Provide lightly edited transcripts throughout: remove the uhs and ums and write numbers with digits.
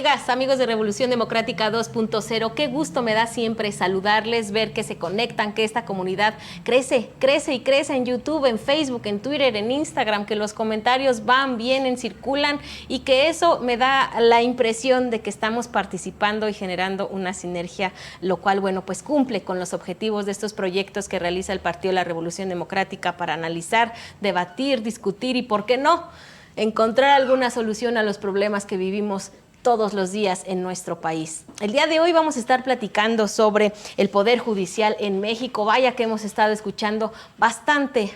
amigas, amigos de Revolución Democrática 2.0, qué gusto me da siempre saludarles, ver que se conectan, que esta comunidad crece y crece en YouTube, en Facebook, en Twitter, en Instagram, que los comentarios van, vienen, circulan y que eso me da la impresión de que estamos participando y generando una sinergia, lo cual, bueno, pues cumple con los objetivos de estos proyectos que realiza el Partido de la Revolución Democrática para analizar, debatir, discutir y, ¿por qué no?, encontrar alguna solución a los problemas que vivimos todos los días en nuestro país. El día de hoy vamos a estar platicando sobre el Poder Judicial en México. Vaya que hemos estado escuchando bastante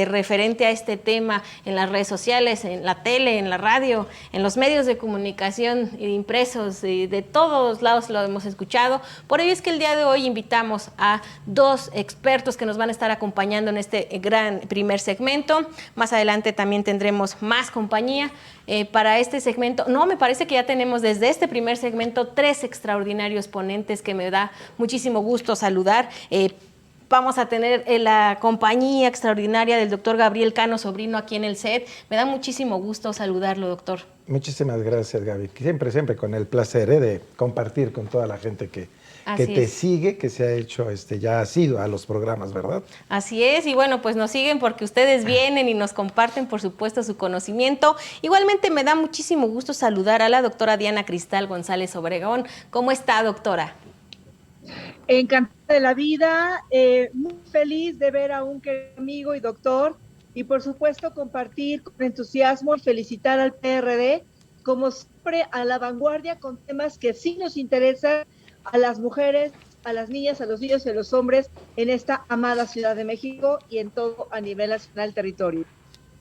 referente a este tema en las redes sociales, en la tele, en la radio, en los medios de comunicación impresos, de todos lados lo hemos escuchado. Por ello es que el día de hoy invitamos a dos expertos que nos van a estar acompañando en este gran primer segmento. Más adelante también tendremos más compañía para este segmento. No, me parece que ya tenemos desde este primer segmento 3 extraordinarios ponentes que me da muchísimo gusto saludar. Vamos a tener la compañía extraordinaria del doctor Gabriel Cano Sobrino aquí en el set. Me da muchísimo gusto saludarlo, doctor. Muchísimas gracias, Gaby. Siempre con el placer de compartir con toda la gente que te sigue, que se ha hecho, ya ha sido a los programas, ¿verdad? Así es, y bueno, pues nos siguen porque ustedes vienen y nos comparten, por supuesto, su conocimiento. Igualmente me da muchísimo gusto saludar a la doctora Diana Cristal González Obregón. ¿Cómo está, doctora? Encantada de la vida, muy feliz de ver a un querido amigo y doctor, y por supuesto compartir con entusiasmo y felicitar al PRD, como siempre, a la vanguardia con temas que sí nos interesan a las mujeres, a las niñas, a los niños y a los hombres en esta amada Ciudad de México y en todo a nivel nacional territorio.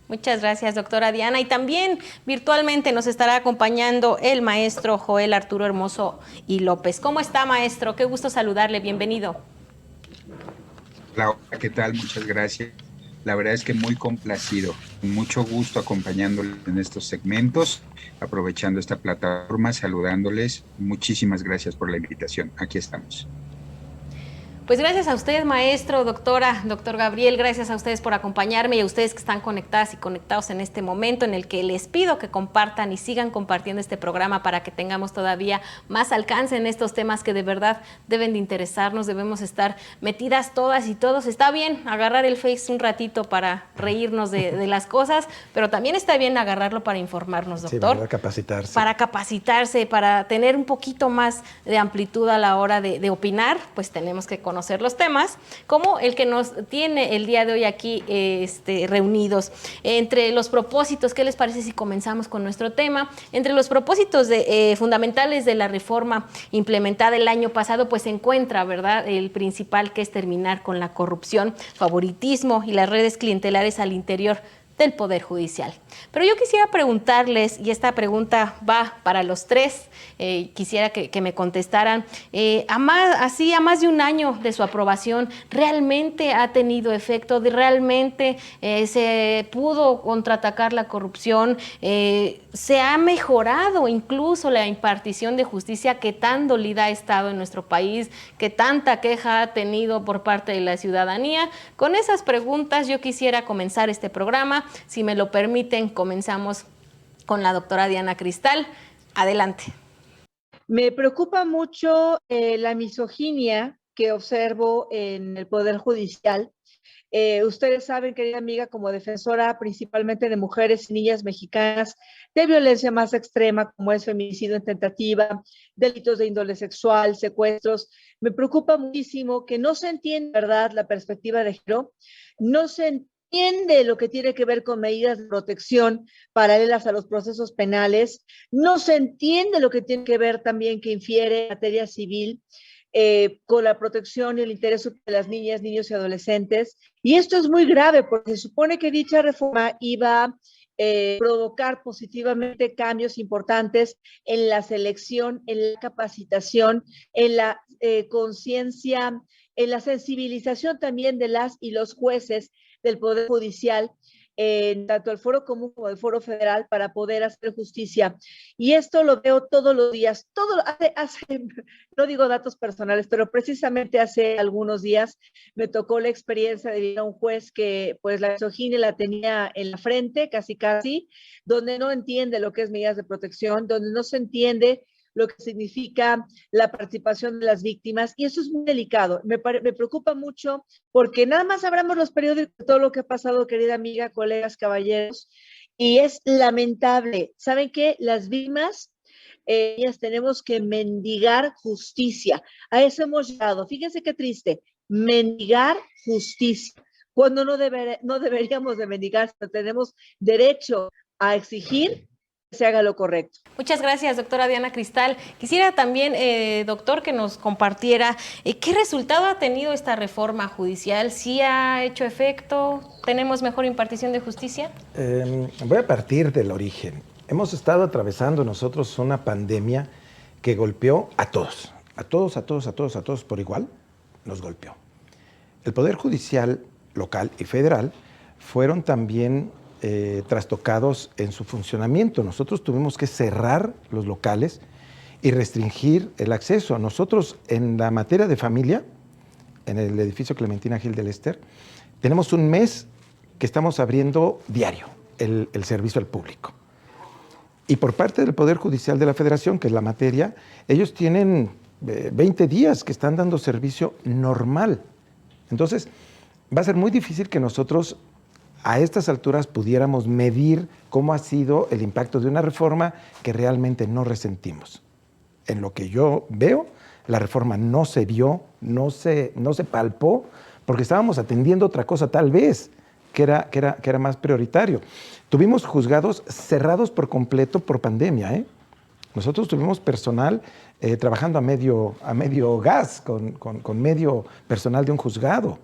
Muchas gracias, doctora Diana. Y también virtualmente nos estará acompañando el maestro Joel Arturo Hermoso y López. ¿Cómo está, maestro? Qué gusto saludarle. Bienvenido. Hola, ¿qué tal? Muchas gracias. La verdad es que muy complacido, con mucho gusto acompañándoles en estos segmentos, aprovechando esta plataforma, saludándoles. Muchísimas gracias por la invitación. Aquí estamos. Pues gracias a usted, maestro, doctora, doctor Gabriel, gracias a ustedes por acompañarme y a ustedes que están conectadas y conectados en este momento en el que les pido que compartan y sigan compartiendo este programa para que tengamos todavía más alcance en estos temas que de verdad deben de interesarnos, debemos estar metidas todas y todos. Está bien agarrar el Face un ratito para reírnos de las cosas, pero también está bien agarrarlo para informarnos, doctor. Sí, para capacitarse. Para capacitarse, para tener un poquito más de amplitud a la hora de opinar, pues tenemos que conocer los temas, como el que nos tiene el día de hoy aquí reunidos. Entre los propósitos, ¿qué les parece si comenzamos con nuestro tema? Entre los propósitos fundamentales de la reforma implementada el año pasado, pues se encuentra, ¿verdad?, el principal, que es terminar con la corrupción, favoritismo y las redes clientelares al interior del Poder Judicial. Pero yo quisiera preguntarles, y esta pregunta va para los tres, quisiera que me contestaran, a más de un año de su aprobación, ¿realmente ha tenido efecto? ¿Realmente se pudo contraatacar la corrupción? ¿Se ha mejorado incluso la impartición de justicia que tan dolida ha estado en nuestro país, que tanta queja ha tenido por parte de la ciudadanía? Con esas preguntas yo quisiera comenzar este programa. Si me lo permiten, comenzamos con la doctora Diana Cristal. Adelante. Me preocupa mucho la misoginia que observo en el Poder Judicial. Ustedes saben, querida amiga, como defensora principalmente de mujeres y niñas mexicanas, de violencia más extrema, como es feminicidio en tentativa, delitos de índole sexual, secuestros, me preocupa muchísimo que no se entiende, ¿verdad?, la perspectiva de género, no se entiende lo que tiene que ver con medidas de protección paralelas a los procesos penales, no se entiende lo que tiene que ver también que infiere en materia civil, con la protección y el interés de las niñas, niños y adolescentes. Y esto es muy grave porque se supone que dicha reforma iba a provocar positivamente cambios importantes en la selección, en la capacitación, en la conciencia, en la sensibilización también de las y los jueces del Poder Judicial, tanto el Foro Común como el Foro Federal, para poder hacer justicia. Y esto lo veo todos los días, no digo datos personales, pero precisamente hace algunos días me tocó la experiencia de ver a un juez que pues la misoginia la tenía en la frente, casi, donde no entiende lo que es medidas de protección, donde no se entiende lo que significa la participación de las víctimas, y eso es muy delicado. Me preocupa mucho porque nada más abramos los periódicos de todo lo que ha pasado, querida amiga, colegas, caballeros, y es lamentable. ¿Saben qué? Las víctimas, ellas tenemos que mendigar justicia. A eso hemos llegado. Fíjense qué triste. Mendigar justicia. Cuando no deberíamos de mendigar, tenemos derecho a exigir que se haga lo correcto. Muchas gracias, doctora Diana Cristal. Quisiera también, doctor, que nos compartiera qué resultado ha tenido esta reforma judicial. ¿Sí ha hecho efecto? ¿Tenemos mejor impartición de justicia? Voy a partir del origen. Hemos estado atravesando nosotros una pandemia que golpeó a todos. A todos por igual nos golpeó. El Poder Judicial local y federal fueron también trastocados en su funcionamiento. Nosotros tuvimos que cerrar los locales y restringir el acceso. Nosotros, en la materia de familia, en el edificio Clementina Gil del Ester, tenemos un mes que estamos abriendo diario el servicio al público. Y por parte del Poder Judicial de la Federación, que es la materia, ellos tienen 20 días que están dando servicio normal. Entonces, va a ser muy difícil que nosotros a estas alturas pudiéramos medir cómo ha sido el impacto de una reforma que realmente no resentimos. En lo que yo veo, la reforma no se vio, no se palpó, porque estábamos atendiendo otra cosa tal vez, que era más prioritario. Tuvimos juzgados cerrados por completo por pandemia, ¿eh? Nosotros tuvimos personal trabajando a medio gas, con medio personal de un juzgado.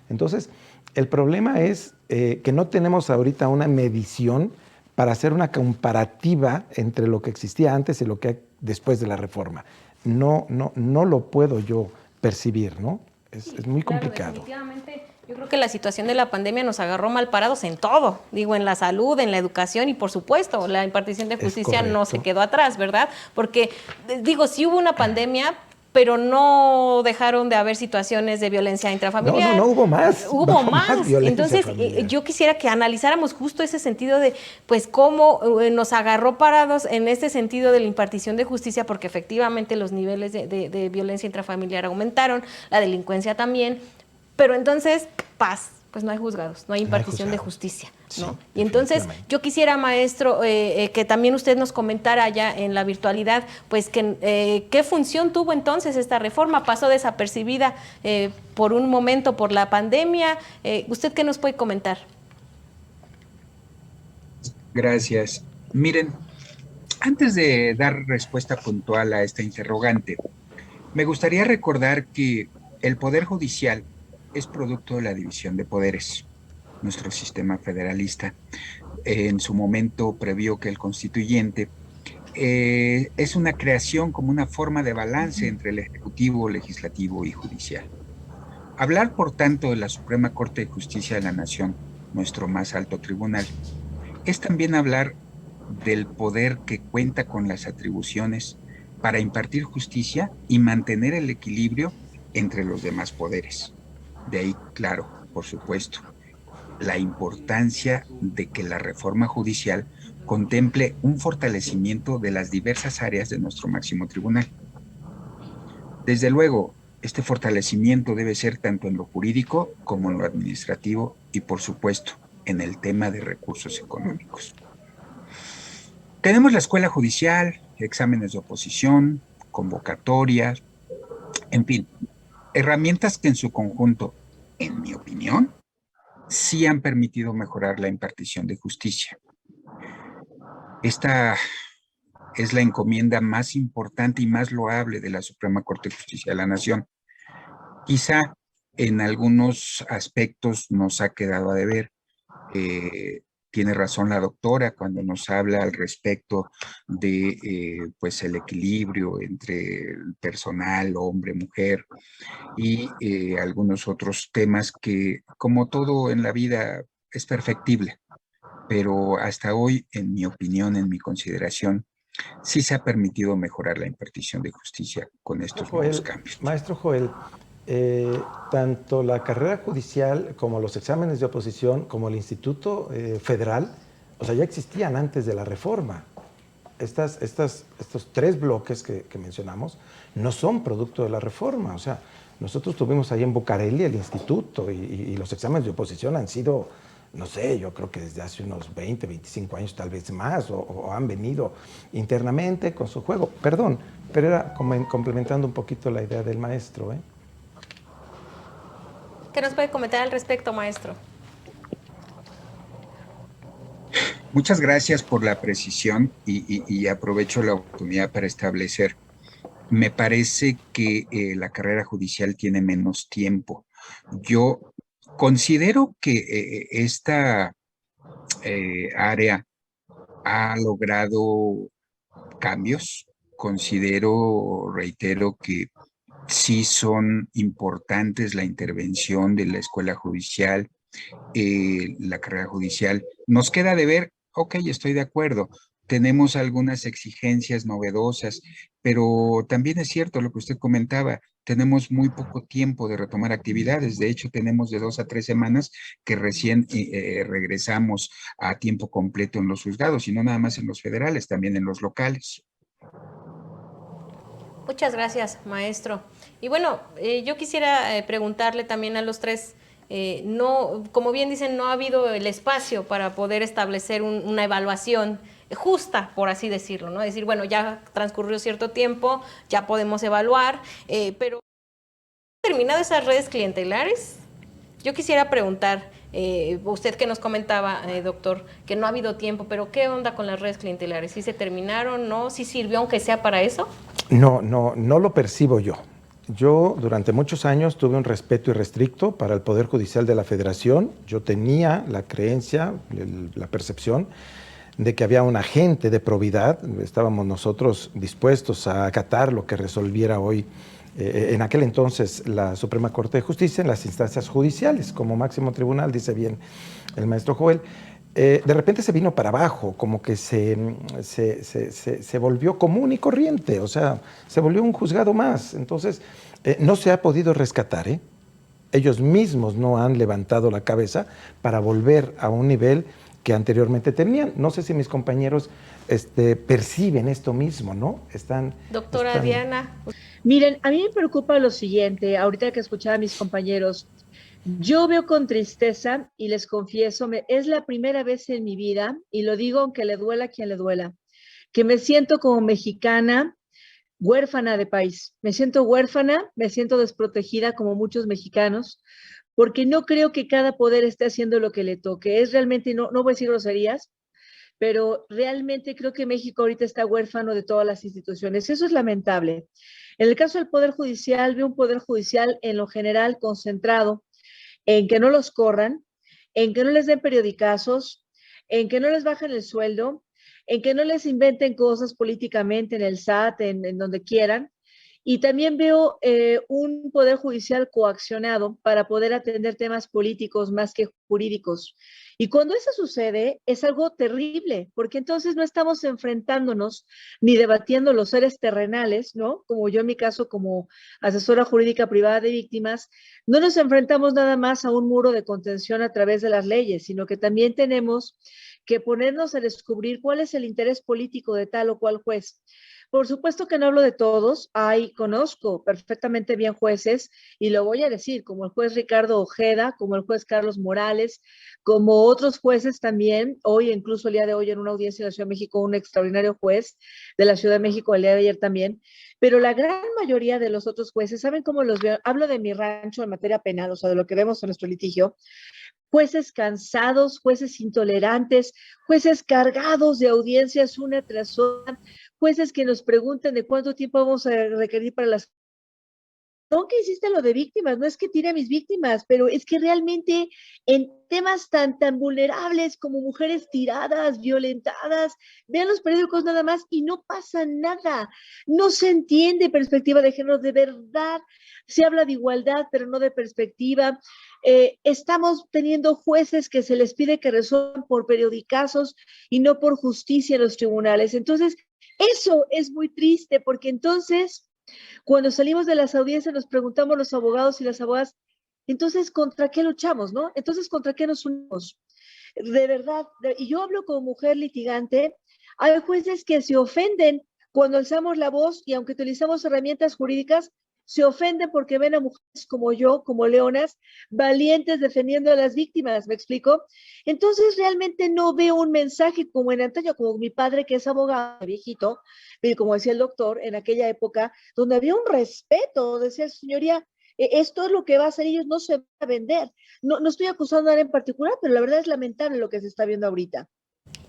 Entonces, el problema es que no tenemos ahorita una medición para hacer una comparativa entre lo que existía antes y lo que hay después de la reforma. No lo puedo yo percibir, ¿no? Es muy complicado. Definitivamente, yo creo que la situación de la pandemia nos agarró mal parados en todo, digo, en la salud, en la educación y por supuesto la impartición de justicia no se quedó atrás, ¿verdad? Porque, digo, sí hubo una pandemia, pero no dejaron de haber situaciones de violencia intrafamiliar. No hubo más. Hubo más. Entonces, yo quisiera que analizáramos justo ese sentido de, pues, cómo nos agarró parados en este sentido de la impartición de justicia, porque efectivamente los niveles de violencia intrafamiliar aumentaron, la delincuencia también, pero entonces, paz. Pues no hay juzgados, no hay impartición de justicia, ¿no? Sí, y entonces yo quisiera, maestro, que también usted nos comentara ya en la virtualidad, pues que qué función tuvo entonces esta reforma. Pasó desapercibida por un momento por la pandemia. ¿Usted qué nos puede comentar? Gracias. Miren, antes de dar respuesta puntual a esta interrogante, me gustaría recordar que el Poder Judicial es producto de la división de poderes. Nuestro sistema federalista en su momento previó que el constituyente es una creación como una forma de balance entre el ejecutivo, legislativo y judicial. Hablar, por tanto, de la Suprema Corte de Justicia de la Nación, nuestro más alto tribunal, es también hablar del poder que cuenta con las atribuciones para impartir justicia y mantener el equilibrio entre los demás poderes. De ahí, claro, por supuesto, la importancia de que la reforma judicial contemple un fortalecimiento de las diversas áreas de nuestro máximo tribunal. Desde luego, este fortalecimiento debe ser tanto en lo jurídico como en lo administrativo y, por supuesto, en el tema de recursos económicos. Tenemos la escuela judicial, exámenes de oposición, convocatorias, en fin, herramientas que en su conjunto, en mi opinión, sí han permitido mejorar la impartición de justicia. Esta es la encomienda más importante y más loable de la Suprema Corte de Justicia de la Nación. Quizá en algunos aspectos nos ha quedado a deber. Tiene razón la doctora cuando nos habla al respecto de pues el equilibrio entre el personal, hombre, mujer, y algunos otros temas que, como todo en la vida, es perfectible. Pero hasta hoy, en mi opinión, en mi consideración, sí se ha permitido mejorar la impartición de justicia con estos nuevos cambios. Maestro Joel, tanto la carrera judicial como los exámenes de oposición, como el Instituto Federal, o sea, ya existían antes de la reforma. estos tres bloques que mencionamos no son producto de la reforma. O sea, nosotros tuvimos ahí en Bucareli el instituto y los exámenes de oposición han sido, no sé, yo creo que desde hace unos 20, 25 años, tal vez más, o han venido internamente con su juego. Perdón, pero era complementando un poquito la idea del maestro, ¿eh? ¿Qué nos puede comentar al respecto, maestro? Muchas gracias por la precisión y aprovecho la oportunidad para establecer. Me parece que la carrera judicial tiene menos tiempo. Yo considero que esta área ha logrado cambios. Considero, reitero, que sí son importantes la intervención de la escuela judicial, la carrera judicial. Nos queda de ver, ok, estoy de acuerdo, tenemos algunas exigencias novedosas, pero también es cierto lo que usted comentaba, tenemos muy poco tiempo de retomar actividades. De hecho, tenemos de 2 a 3 semanas que recién regresamos a tiempo completo en los juzgados, y no nada más en los federales, también en los locales. Muchas gracias, maestro. Y bueno, yo quisiera preguntarle también a los tres, no, como bien dicen, no ha habido el espacio para poder establecer una evaluación justa, por así decirlo, ¿no? Decir, bueno, ya transcurrió cierto tiempo, ya podemos evaluar, pero ¿terminado esas redes clientelares? Yo quisiera preguntar, usted que nos comentaba, doctor, que no ha habido tiempo, pero ¿qué onda con las redes clientelares? ¿Sí se terminaron? ¿No? ¿Sí sirvió aunque sea para eso? No lo percibo yo. Yo durante muchos años tuve un respeto irrestricto para el Poder Judicial de la Federación. Yo tenía la creencia, la percepción de que había un agente de probidad. Estábamos nosotros dispuestos a acatar lo que resolviera hoy, en aquel entonces, la Suprema Corte de Justicia en las instancias judiciales, como máximo tribunal, dice bien el maestro Joel. De repente se vino para abajo, como que se volvió común y corriente, o sea, se volvió un juzgado más. Entonces, no se ha podido rescatar, ¿eh? Ellos mismos no han levantado la cabeza para volver a un nivel que anteriormente tenían. No sé si mis compañeros perciben esto mismo, ¿no? Doctora Diana. Miren, a mí me preocupa lo siguiente, ahorita que escuchaba a mis compañeros. Yo veo con tristeza y les confieso, es la primera vez en mi vida, y lo digo aunque le duela a quien le duela, que me siento como mexicana, huérfana de país. Me siento huérfana, me siento desprotegida como muchos mexicanos, porque no creo que cada poder esté haciendo lo que le toque. Es realmente, no voy a decir groserías, pero realmente creo que México ahorita está huérfano de todas las instituciones. Eso es lamentable. En el caso del Poder Judicial, veo un Poder Judicial en lo general concentrado en que no los corran, en que no les den periodicazos, en que no les bajen el sueldo, en que no les inventen cosas políticamente en el SAT, en donde quieran. Y también veo un poder judicial coaccionado para poder atender temas políticos más que jurídicos. Y cuando eso sucede, es algo terrible, porque entonces no estamos enfrentándonos ni debatiendo los seres terrenales, ¿no? Como yo en mi caso, como asesora jurídica privada de víctimas, no nos enfrentamos nada más a un muro de contención a través de las leyes, sino que también tenemos que ponernos a descubrir cuál es el interés político de tal o cual juez. Por supuesto que no hablo de todos, conozco perfectamente bien jueces, y lo voy a decir, como el juez Ricardo Ojeda, como el juez Carlos Morales, como otros jueces también, hoy, incluso el día de hoy en una audiencia en la Ciudad de México, un extraordinario juez de la Ciudad de México el día de ayer también, pero la gran mayoría de los otros jueces, ¿saben cómo los veo? Hablo de mi rancho en materia penal, o sea, de lo que vemos en nuestro litigio. Jueces cansados, jueces intolerantes, jueces cargados de audiencias una tras otra, jueces que nos preguntan de cuánto tiempo vamos a requerir para las... No que hiciste lo de víctimas, no es que tire a mis víctimas, pero es que realmente en temas tan vulnerables como mujeres tiradas, violentadas, vean los periódicos nada más y no pasa nada. No se entiende perspectiva de género, de verdad. Se habla de igualdad, pero no de perspectiva. Estamos teniendo jueces que se les pide que resuelvan por periodicazos y no por justicia en los tribunales. Entonces, eso es muy triste, porque entonces, cuando salimos de las audiencias, nos preguntamos los abogados y las abogadas, entonces, ¿contra qué luchamos, no? Entonces, ¿contra qué nos unimos? De verdad, y yo hablo como mujer litigante, Hay jueces que se ofenden cuando alzamos la voz y aunque utilizamos herramientas jurídicas, se ofenden porque ven a mujeres como yo, como leonas, valientes defendiendo a las víctimas, ¿me explico? Entonces realmente no veo un mensaje como en antaño, como mi padre que es abogado viejito, y como decía el doctor, en aquella época, donde había un respeto, decía señoría, esto es lo que va a hacer, ellos no se van a vender. No estoy acusando a nadie en particular, pero la verdad es lamentable lo que se está viendo ahorita.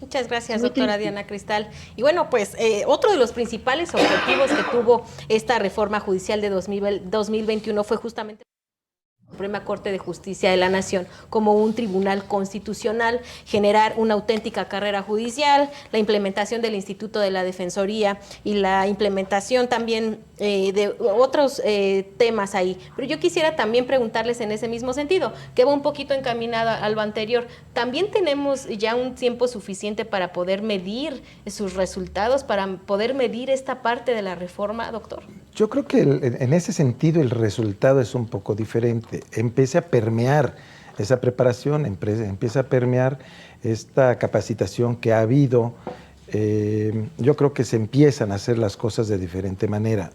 Muchas gracias, Muy doctora triste. Diana Cristal. Y bueno, pues otro de los principales objetivos que tuvo esta reforma judicial de 2021 fue justamente Suprema Corte de Justicia de la Nación como un tribunal constitucional, generar una auténtica carrera judicial, la implementación del Instituto de la Defensoría y la implementación también de otros temas ahí. Pero yo quisiera también preguntarles en ese mismo sentido, que va un poquito encaminada a lo anterior. ¿También tenemos ya un tiempo suficiente para poder medir sus resultados, para poder medir esta parte de la reforma, doctor? Yo creo que en ese sentido el resultado es un poco diferente. Empieza a permear esa preparación, empieza a permear esta capacitación que ha habido. Yo creo que se empiezan a hacer las cosas de diferente manera.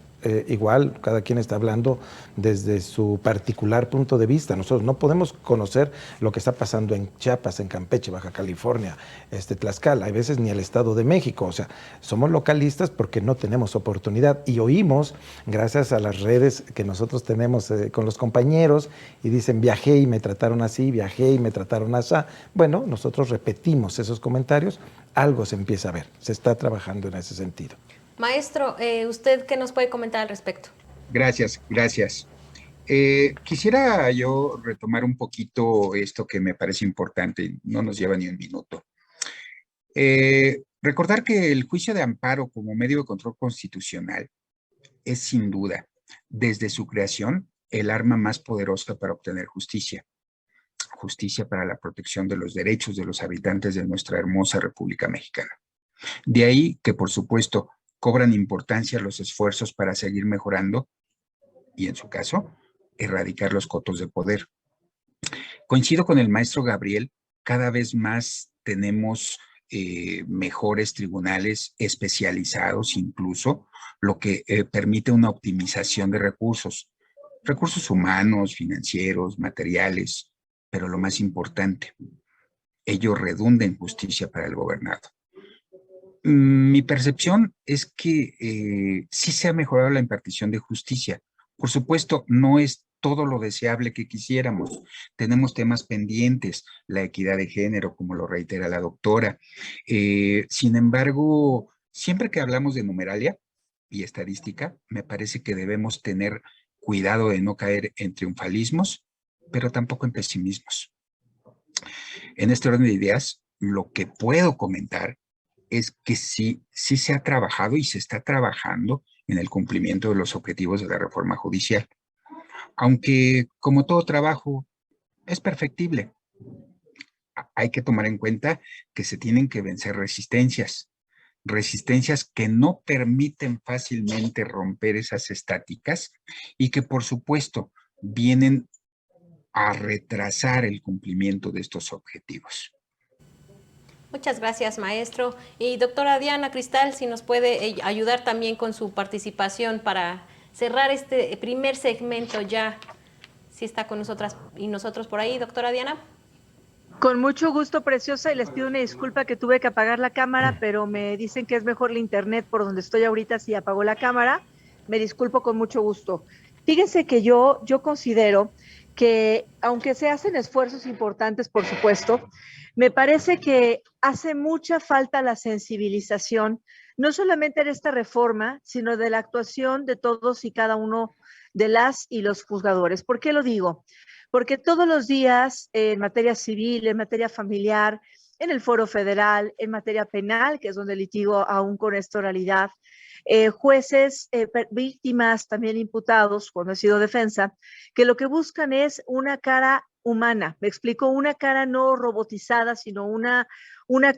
Igual, cada quien está hablando desde su particular punto de vista. Nosotros no podemos conocer lo que está pasando en Chiapas, en Campeche, Baja California, Tlaxcala, hay veces ni el Estado de México. O sea, somos localistas porque no tenemos oportunidad y oímos, gracias a las redes que nosotros tenemos con los compañeros, y dicen, viajé y me trataron así, viajé y me trataron así. Bueno, nosotros repetimos esos comentarios, algo se empieza a ver, se está trabajando en ese sentido. Maestro, ¿usted qué nos puede comentar al respecto? Gracias, gracias. Quisiera yo retomar un poquito esto que me parece importante, y no nos lleva ni un minuto. Recordar que el juicio de amparo como medio de control constitucional es sin duda, desde su creación, el arma más poderosa para obtener justicia. Justicia para la protección de los derechos de los habitantes de nuestra hermosa República Mexicana. De ahí que, por supuesto, cobran importancia los esfuerzos para seguir mejorando y, en su caso, erradicar los cotos de poder. Coincido con el maestro Gabriel, cada vez más tenemos mejores tribunales especializados incluso, lo que permite una optimización de recursos humanos, financieros, materiales, pero lo más importante, ello redunda en justicia para el gobernado. Mi percepción es que sí se ha mejorado la impartición de justicia. Por supuesto, no es todo lo deseable que quisiéramos. Tenemos temas pendientes, la equidad de género, como lo reitera la doctora. Sin embargo, siempre que hablamos de numeralia y estadística, me parece que debemos tener cuidado de no caer en triunfalismos, pero tampoco en pesimismos. En este orden de ideas, lo que puedo comentar es que sí se ha trabajado y se está trabajando en el cumplimiento de los objetivos de la reforma judicial. Aunque, como todo trabajo, es perfectible. Hay que tomar en cuenta que se tienen que vencer resistencias que no permiten fácilmente romper esas estáticas y que, por supuesto, vienen a retrasar el cumplimiento de estos objetivos. Muchas gracias, maestro. Y doctora Diana Cristal, si nos puede ayudar también con su participación para cerrar este primer segmento ya. Si está con nosotras y nosotros por ahí, doctora Diana. Con mucho gusto, preciosa, y les pido una disculpa que tuve que apagar la cámara, pero me dicen que es mejor la internet por donde estoy ahorita si apagó la cámara. Me disculpo con mucho gusto. Fíjense que yo considero que, aunque se hacen esfuerzos importantes, por supuesto, me parece que hace mucha falta la sensibilización, no solamente en esta reforma, sino de la actuación de todos y cada uno de las y los juzgadores. ¿Por qué lo digo? Porque todos los días en materia civil, en materia familiar, en el foro federal, en materia penal, que es donde litigo aún con esta oralidad, jueces, víctimas, también imputados, cuando ha sido defensa, que lo que buscan es una cara humana, me explico, una cara no robotizada, sino una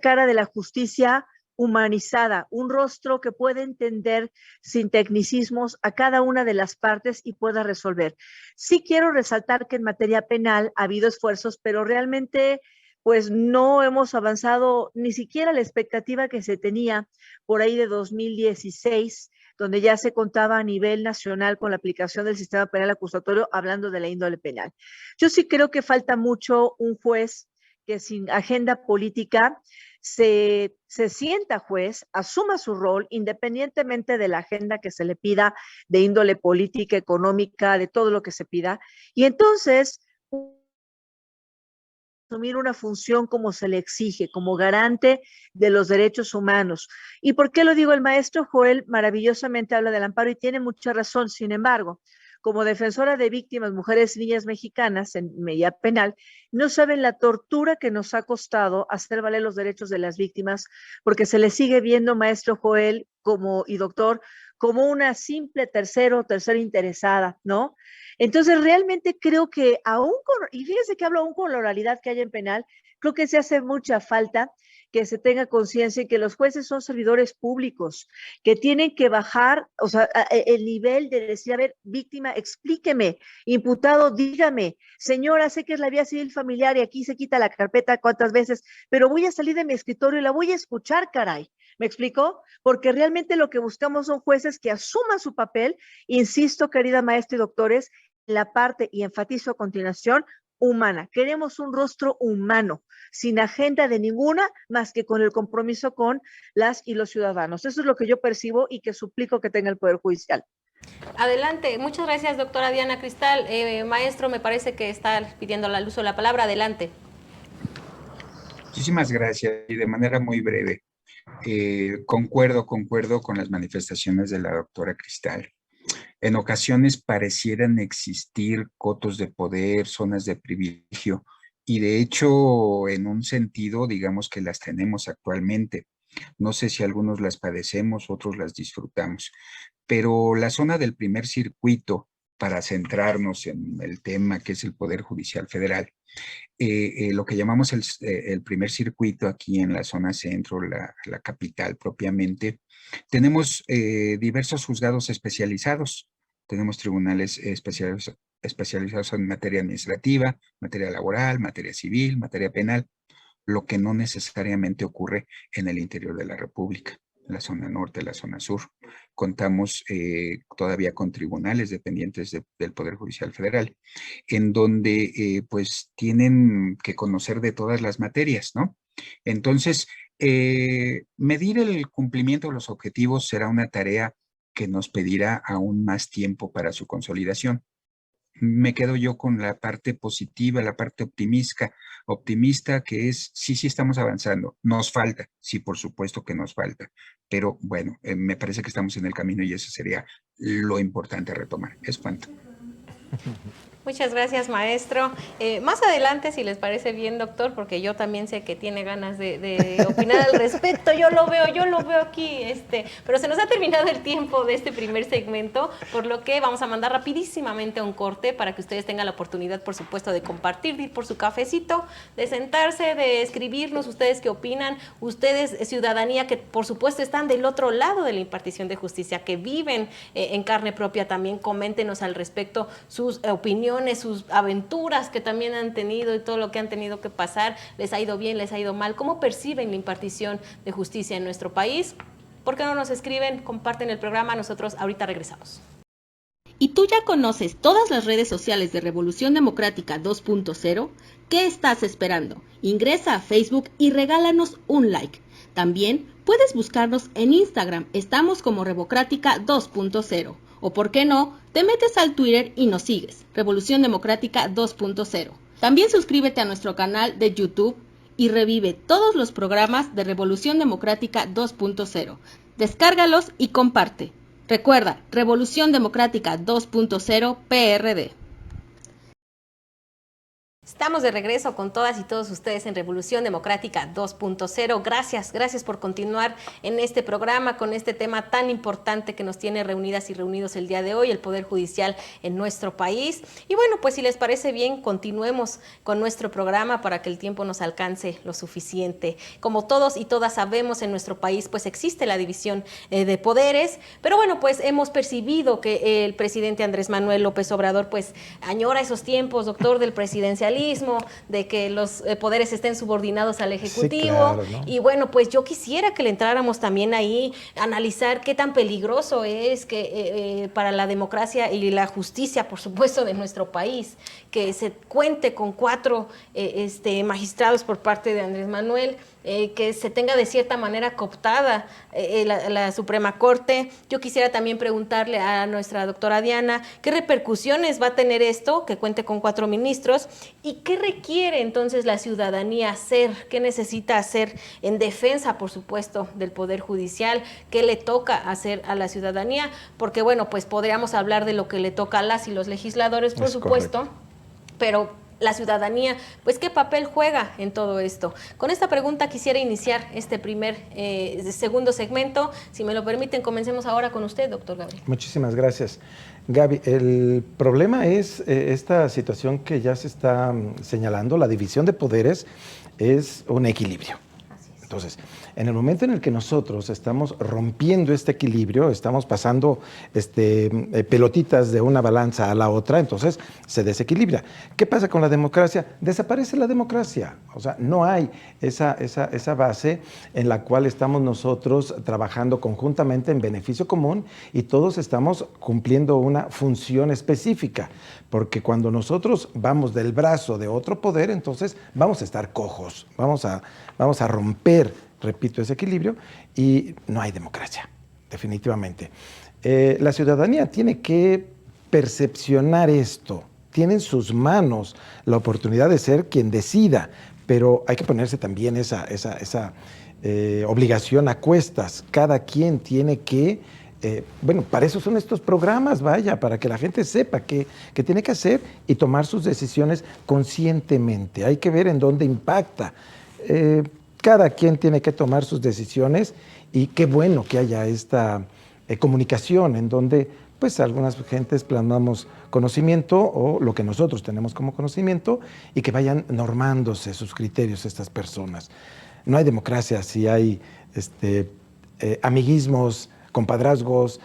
cara de la justicia humanizada, un rostro que pueda entender sin tecnicismos a cada una de las partes y pueda resolver. Sí quiero resaltar que en materia penal ha habido esfuerzos, pero realmente pues no hemos avanzado ni siquiera la expectativa que se tenía por ahí de 2016, donde ya se contaba a nivel nacional con la aplicación del sistema penal acusatorio, hablando de la índole penal. Yo sí creo que falta mucho un juez que sin agenda política se sienta juez, asuma su rol independientemente de la agenda que se le pida de índole política, económica, de todo lo que se pida, y entonces asumir una función como se le exige, como garante de los derechos humanos. ¿Y por qué lo digo? El maestro Joel maravillosamente habla del amparo y tiene mucha razón. Sin embargo, como defensora de víctimas, mujeres y niñas mexicanas en medida penal, no saben la tortura que nos ha costado hacer valer los derechos de las víctimas, porque se le sigue viendo, maestro Joel y doctor, como una simple tercera interesada, ¿no? Entonces, realmente creo que y fíjense que hablo aún con la oralidad que hay en penal, creo que se hace mucha falta que se tenga conciencia y que los jueces son servidores públicos, que tienen que bajar, o sea, el nivel de decir, a ver, víctima, explíqueme, imputado, dígame, señora, sé que es la vía civil familiar y aquí se quita la carpeta cuántas veces, pero voy a salir de mi escritorio y la voy a escuchar, caray. ¿Me explico? Porque realmente lo que buscamos son jueces que asuman su papel, insisto, querida maestra y doctores, la parte, y enfatizo a continuación, humana. Queremos un rostro humano, sin agenda de ninguna, más que con el compromiso con las y los ciudadanos. Eso es lo que yo percibo y que suplico que tenga el Poder Judicial. Adelante. Muchas gracias, doctora Diana Cristal. Maestro, me parece que está pidiendo el uso de la palabra. Adelante. Muchísimas gracias y de manera muy breve. Concuerdo con las manifestaciones de la doctora Cristal. En ocasiones parecieran existir cotos de poder, zonas de privilegio, y de hecho, en un sentido, digamos que las tenemos actualmente. No sé si algunos las padecemos, otros las disfrutamos, pero la zona del primer circuito, para centrarnos en el tema que es el Poder Judicial Federal, lo que llamamos el primer circuito aquí en la zona centro, la capital propiamente, tenemos diversos juzgados especializados, tenemos tribunales especializados en materia administrativa, materia laboral, materia civil, materia penal, lo que no necesariamente ocurre en el interior de la República, la zona norte, la zona sur. Contamos todavía con tribunales dependientes del Poder Judicial Federal, en donde pues tienen que conocer de todas las materias, ¿no? Entonces, medir el cumplimiento de los objetivos será una tarea que nos pedirá aún más tiempo para su consolidación. Me quedo yo con la parte positiva, la parte optimista que es, sí estamos avanzando, nos falta, sí, por supuesto que nos falta, pero bueno, me parece que estamos en el camino y eso sería lo importante a retomar. Es cuanto. Muchas gracias, maestro. Más adelante, si les parece bien, doctor, porque yo también sé que tiene ganas de opinar al respecto, yo lo veo aquí, pero se nos ha terminado el tiempo de este primer segmento, por lo que vamos a mandar rapidísimamente a un corte para que ustedes tengan la oportunidad, por supuesto, de compartir, de ir por su cafecito, de sentarse, de escribirnos ustedes qué opinan, ustedes, ciudadanía, que por supuesto están del otro lado de la impartición de justicia, que viven en carne propia también, coméntenos al respecto sus opiniones, sus aventuras que también han tenido y todo lo que han tenido que pasar, les ha ido bien, les ha ido mal, cómo perciben la impartición de justicia en nuestro país. ¿Por qué no nos escriben? Comparten el programa, nosotros ahorita regresamos. ¿Y tú ya conoces todas las redes sociales de Revolución Democrática 2.0? ¿Qué estás esperando? Ingresa a Facebook y regálanos un like. También puedes buscarnos en Instagram, estamos como Revocrática 2.0. O por qué no, te metes al Twitter y nos sigues, Revolución Democrática 2.0. También suscríbete a nuestro canal de YouTube y revive todos los programas de Revolución Democrática 2.0. Descárgalos y comparte. Recuerda, Revolución Democrática 2.0 PRD. Estamos de regreso con todas y todos ustedes en Revolución Democrática 2.0. Gracias por continuar en este programa con este tema tan importante que nos tiene reunidas y reunidos el día de hoy, el Poder Judicial en nuestro país. Y bueno, pues si les parece bien, continuemos con nuestro programa para que el tiempo nos alcance lo suficiente. Como todos y todas sabemos, en nuestro país pues existe la división de poderes, pero bueno, pues hemos percibido que el presidente Andrés Manuel López Obrador pues añora esos tiempos, doctor, del presidencialismo, bicameralismo, de que los poderes estén subordinados al Ejecutivo. Sí, claro, ¿no? Y bueno, pues yo quisiera que le entráramos también ahí a analizar qué tan peligroso es que para la democracia y la justicia, por supuesto, de nuestro país, que se cuente con 4 magistrados por parte de Andrés Manuel, que se tenga de cierta manera cooptada la Suprema Corte. Yo quisiera también preguntarle a nuestra doctora Diana qué repercusiones va a tener esto, que cuente con 4 ministros, y qué requiere entonces la ciudadanía hacer, qué necesita hacer en defensa, por supuesto, del Poder Judicial, qué le toca hacer a la ciudadanía, porque bueno, pues podríamos hablar de lo que le toca a las y los legisladores, por supuesto, pero la ciudadanía, pues ¿qué papel juega en todo esto? Con esta pregunta quisiera iniciar este segundo segmento. Si me lo permiten, comencemos ahora con usted, doctor Gabriel. Muchísimas gracias. Gaby, el problema es esta situación que ya se está señalando, la división de poderes es un equilibrio. Entonces, en el momento en el que nosotros estamos rompiendo este equilibrio, estamos pasando pelotitas de una balanza a la otra, entonces se desequilibra. ¿Qué pasa con la democracia? Desaparece la democracia. O sea, no hay esa base en la cual estamos nosotros trabajando conjuntamente en beneficio común y todos estamos cumpliendo una función específica. Porque cuando nosotros vamos del brazo de otro poder, entonces vamos a estar cojos, vamos a romper, repito, ese equilibrio y no hay democracia, definitivamente. La ciudadanía tiene que percepcionar esto, tiene en sus manos la oportunidad de ser quien decida, pero hay que ponerse también esa obligación a cuestas. Cada quien tiene que, bueno, para eso son estos programas, vaya, para que la gente sepa qué tiene que hacer y tomar sus decisiones conscientemente. Hay que ver en dónde impacta. Cada quien tiene que tomar sus decisiones y qué bueno que haya esta comunicación en donde pues algunas gentes plasmamos conocimiento o lo que nosotros tenemos como conocimiento y que vayan normándose sus criterios estas personas. No hay democracia si hay amiguismos, compadrazgos,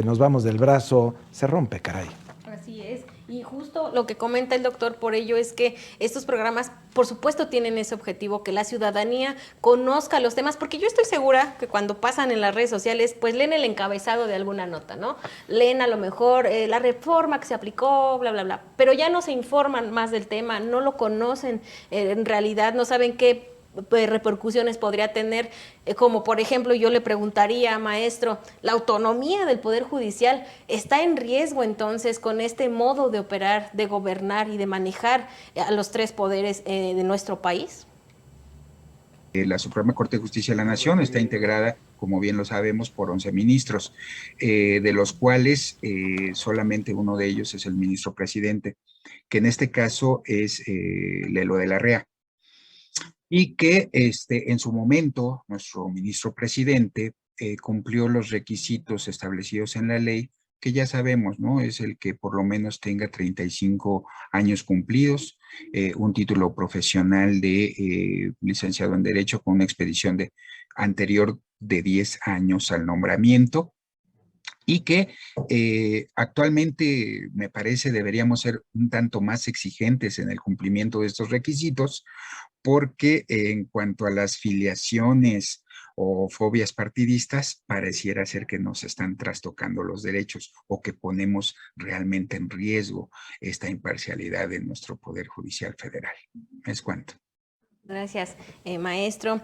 nos vamos del brazo, se rompe, caray. Así es. Y justo lo que comenta el doctor por ello es que estos programas, por supuesto, tienen ese objetivo, que la ciudadanía conozca los temas, porque yo estoy segura que cuando pasan en las redes sociales, pues leen el encabezado de alguna nota, ¿no? Leen a lo mejor la reforma que se aplicó, bla, bla, bla, pero ya no se informan más del tema, no lo conocen, en realidad no saben qué repercusiones podría tener, como por ejemplo yo le preguntaría, maestro, ¿la autonomía del Poder Judicial está en riesgo entonces con este modo de operar, de gobernar y de manejar a los 3 poderes de nuestro país? La Suprema Corte de Justicia de la Nación está integrada, como bien lo sabemos, por 11 ministros, de los cuales solamente uno de ellos es el ministro presidente, que en este caso es Lelo de la Rea. Y que en su momento nuestro ministro presidente cumplió los requisitos establecidos en la ley, que ya sabemos, ¿no? Es el que por lo menos tenga 35 años cumplidos, un título profesional de licenciado en Derecho con una expedición anterior de 10 años al nombramiento, y que actualmente me parece deberíamos ser un tanto más exigentes en el cumplimiento de estos requisitos, porque en cuanto a las filiaciones o fobias partidistas, pareciera ser que nos están trastocando los derechos o que ponemos realmente en riesgo esta imparcialidad de nuestro Poder Judicial Federal. Es cuanto. Gracias, maestro.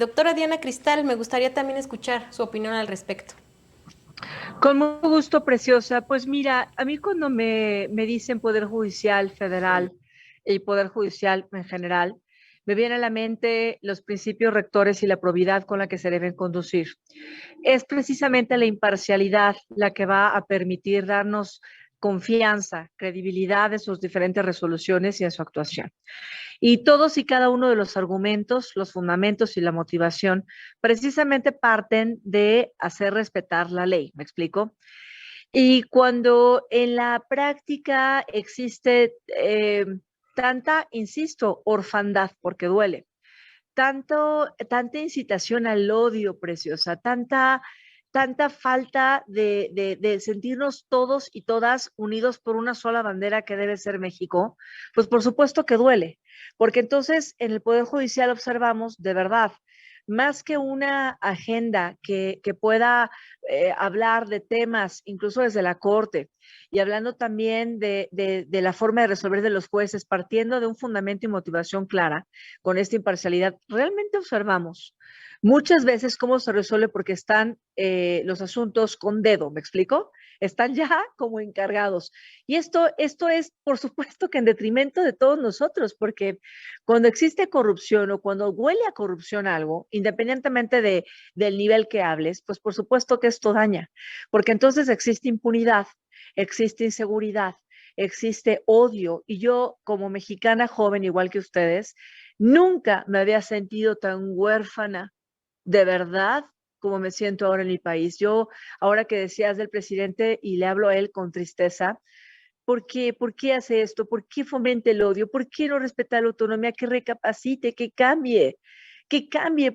Doctora Diana Cristal, me gustaría también escuchar su opinión al respecto. Con mucho gusto, preciosa. Pues mira, a mí cuando me dicen Poder Judicial Federal y Poder Judicial en general, me viene a la mente los principios rectores y la probidad con la que se deben conducir. Es precisamente la imparcialidad la que va a permitir darnos confianza, credibilidad en sus diferentes resoluciones y en su actuación. Y todos y cada uno de los argumentos, los fundamentos y la motivación precisamente parten de hacer respetar la ley. ¿Me explico? Y cuando en la práctica existe tanta, insisto, orfandad, porque duele, tanta incitación al odio, preciosa, tanta tanta falta de sentirnos todos y todas unidos por una sola bandera que debe ser México, pues por supuesto que duele, porque entonces en el Poder Judicial observamos de verdad, más que una agenda que pueda hablar de temas, incluso desde la Corte, y hablando también de la forma de resolver de los jueces, partiendo de un fundamento y motivación clara, con esta imparcialidad, realmente observamos muchas veces cómo se resuelve porque están los asuntos con dedo, ¿me explico? Están ya como encargados. Y esto es, por supuesto, que en detrimento de todos nosotros, porque cuando existe corrupción o cuando huele a corrupción algo, independientemente del nivel que hables, pues por supuesto que esto daña, porque entonces existe impunidad, existe inseguridad, existe odio. Y yo, como mexicana joven, igual que ustedes, nunca me había sentido tan huérfana de verdad como me siento ahora en mi país. Yo, ahora que decías del presidente y le hablo a él con tristeza, ¿por qué hace esto? ¿Por qué fomenta el odio? ¿Por qué no respeta la autonomía? Que recapacite, que cambie,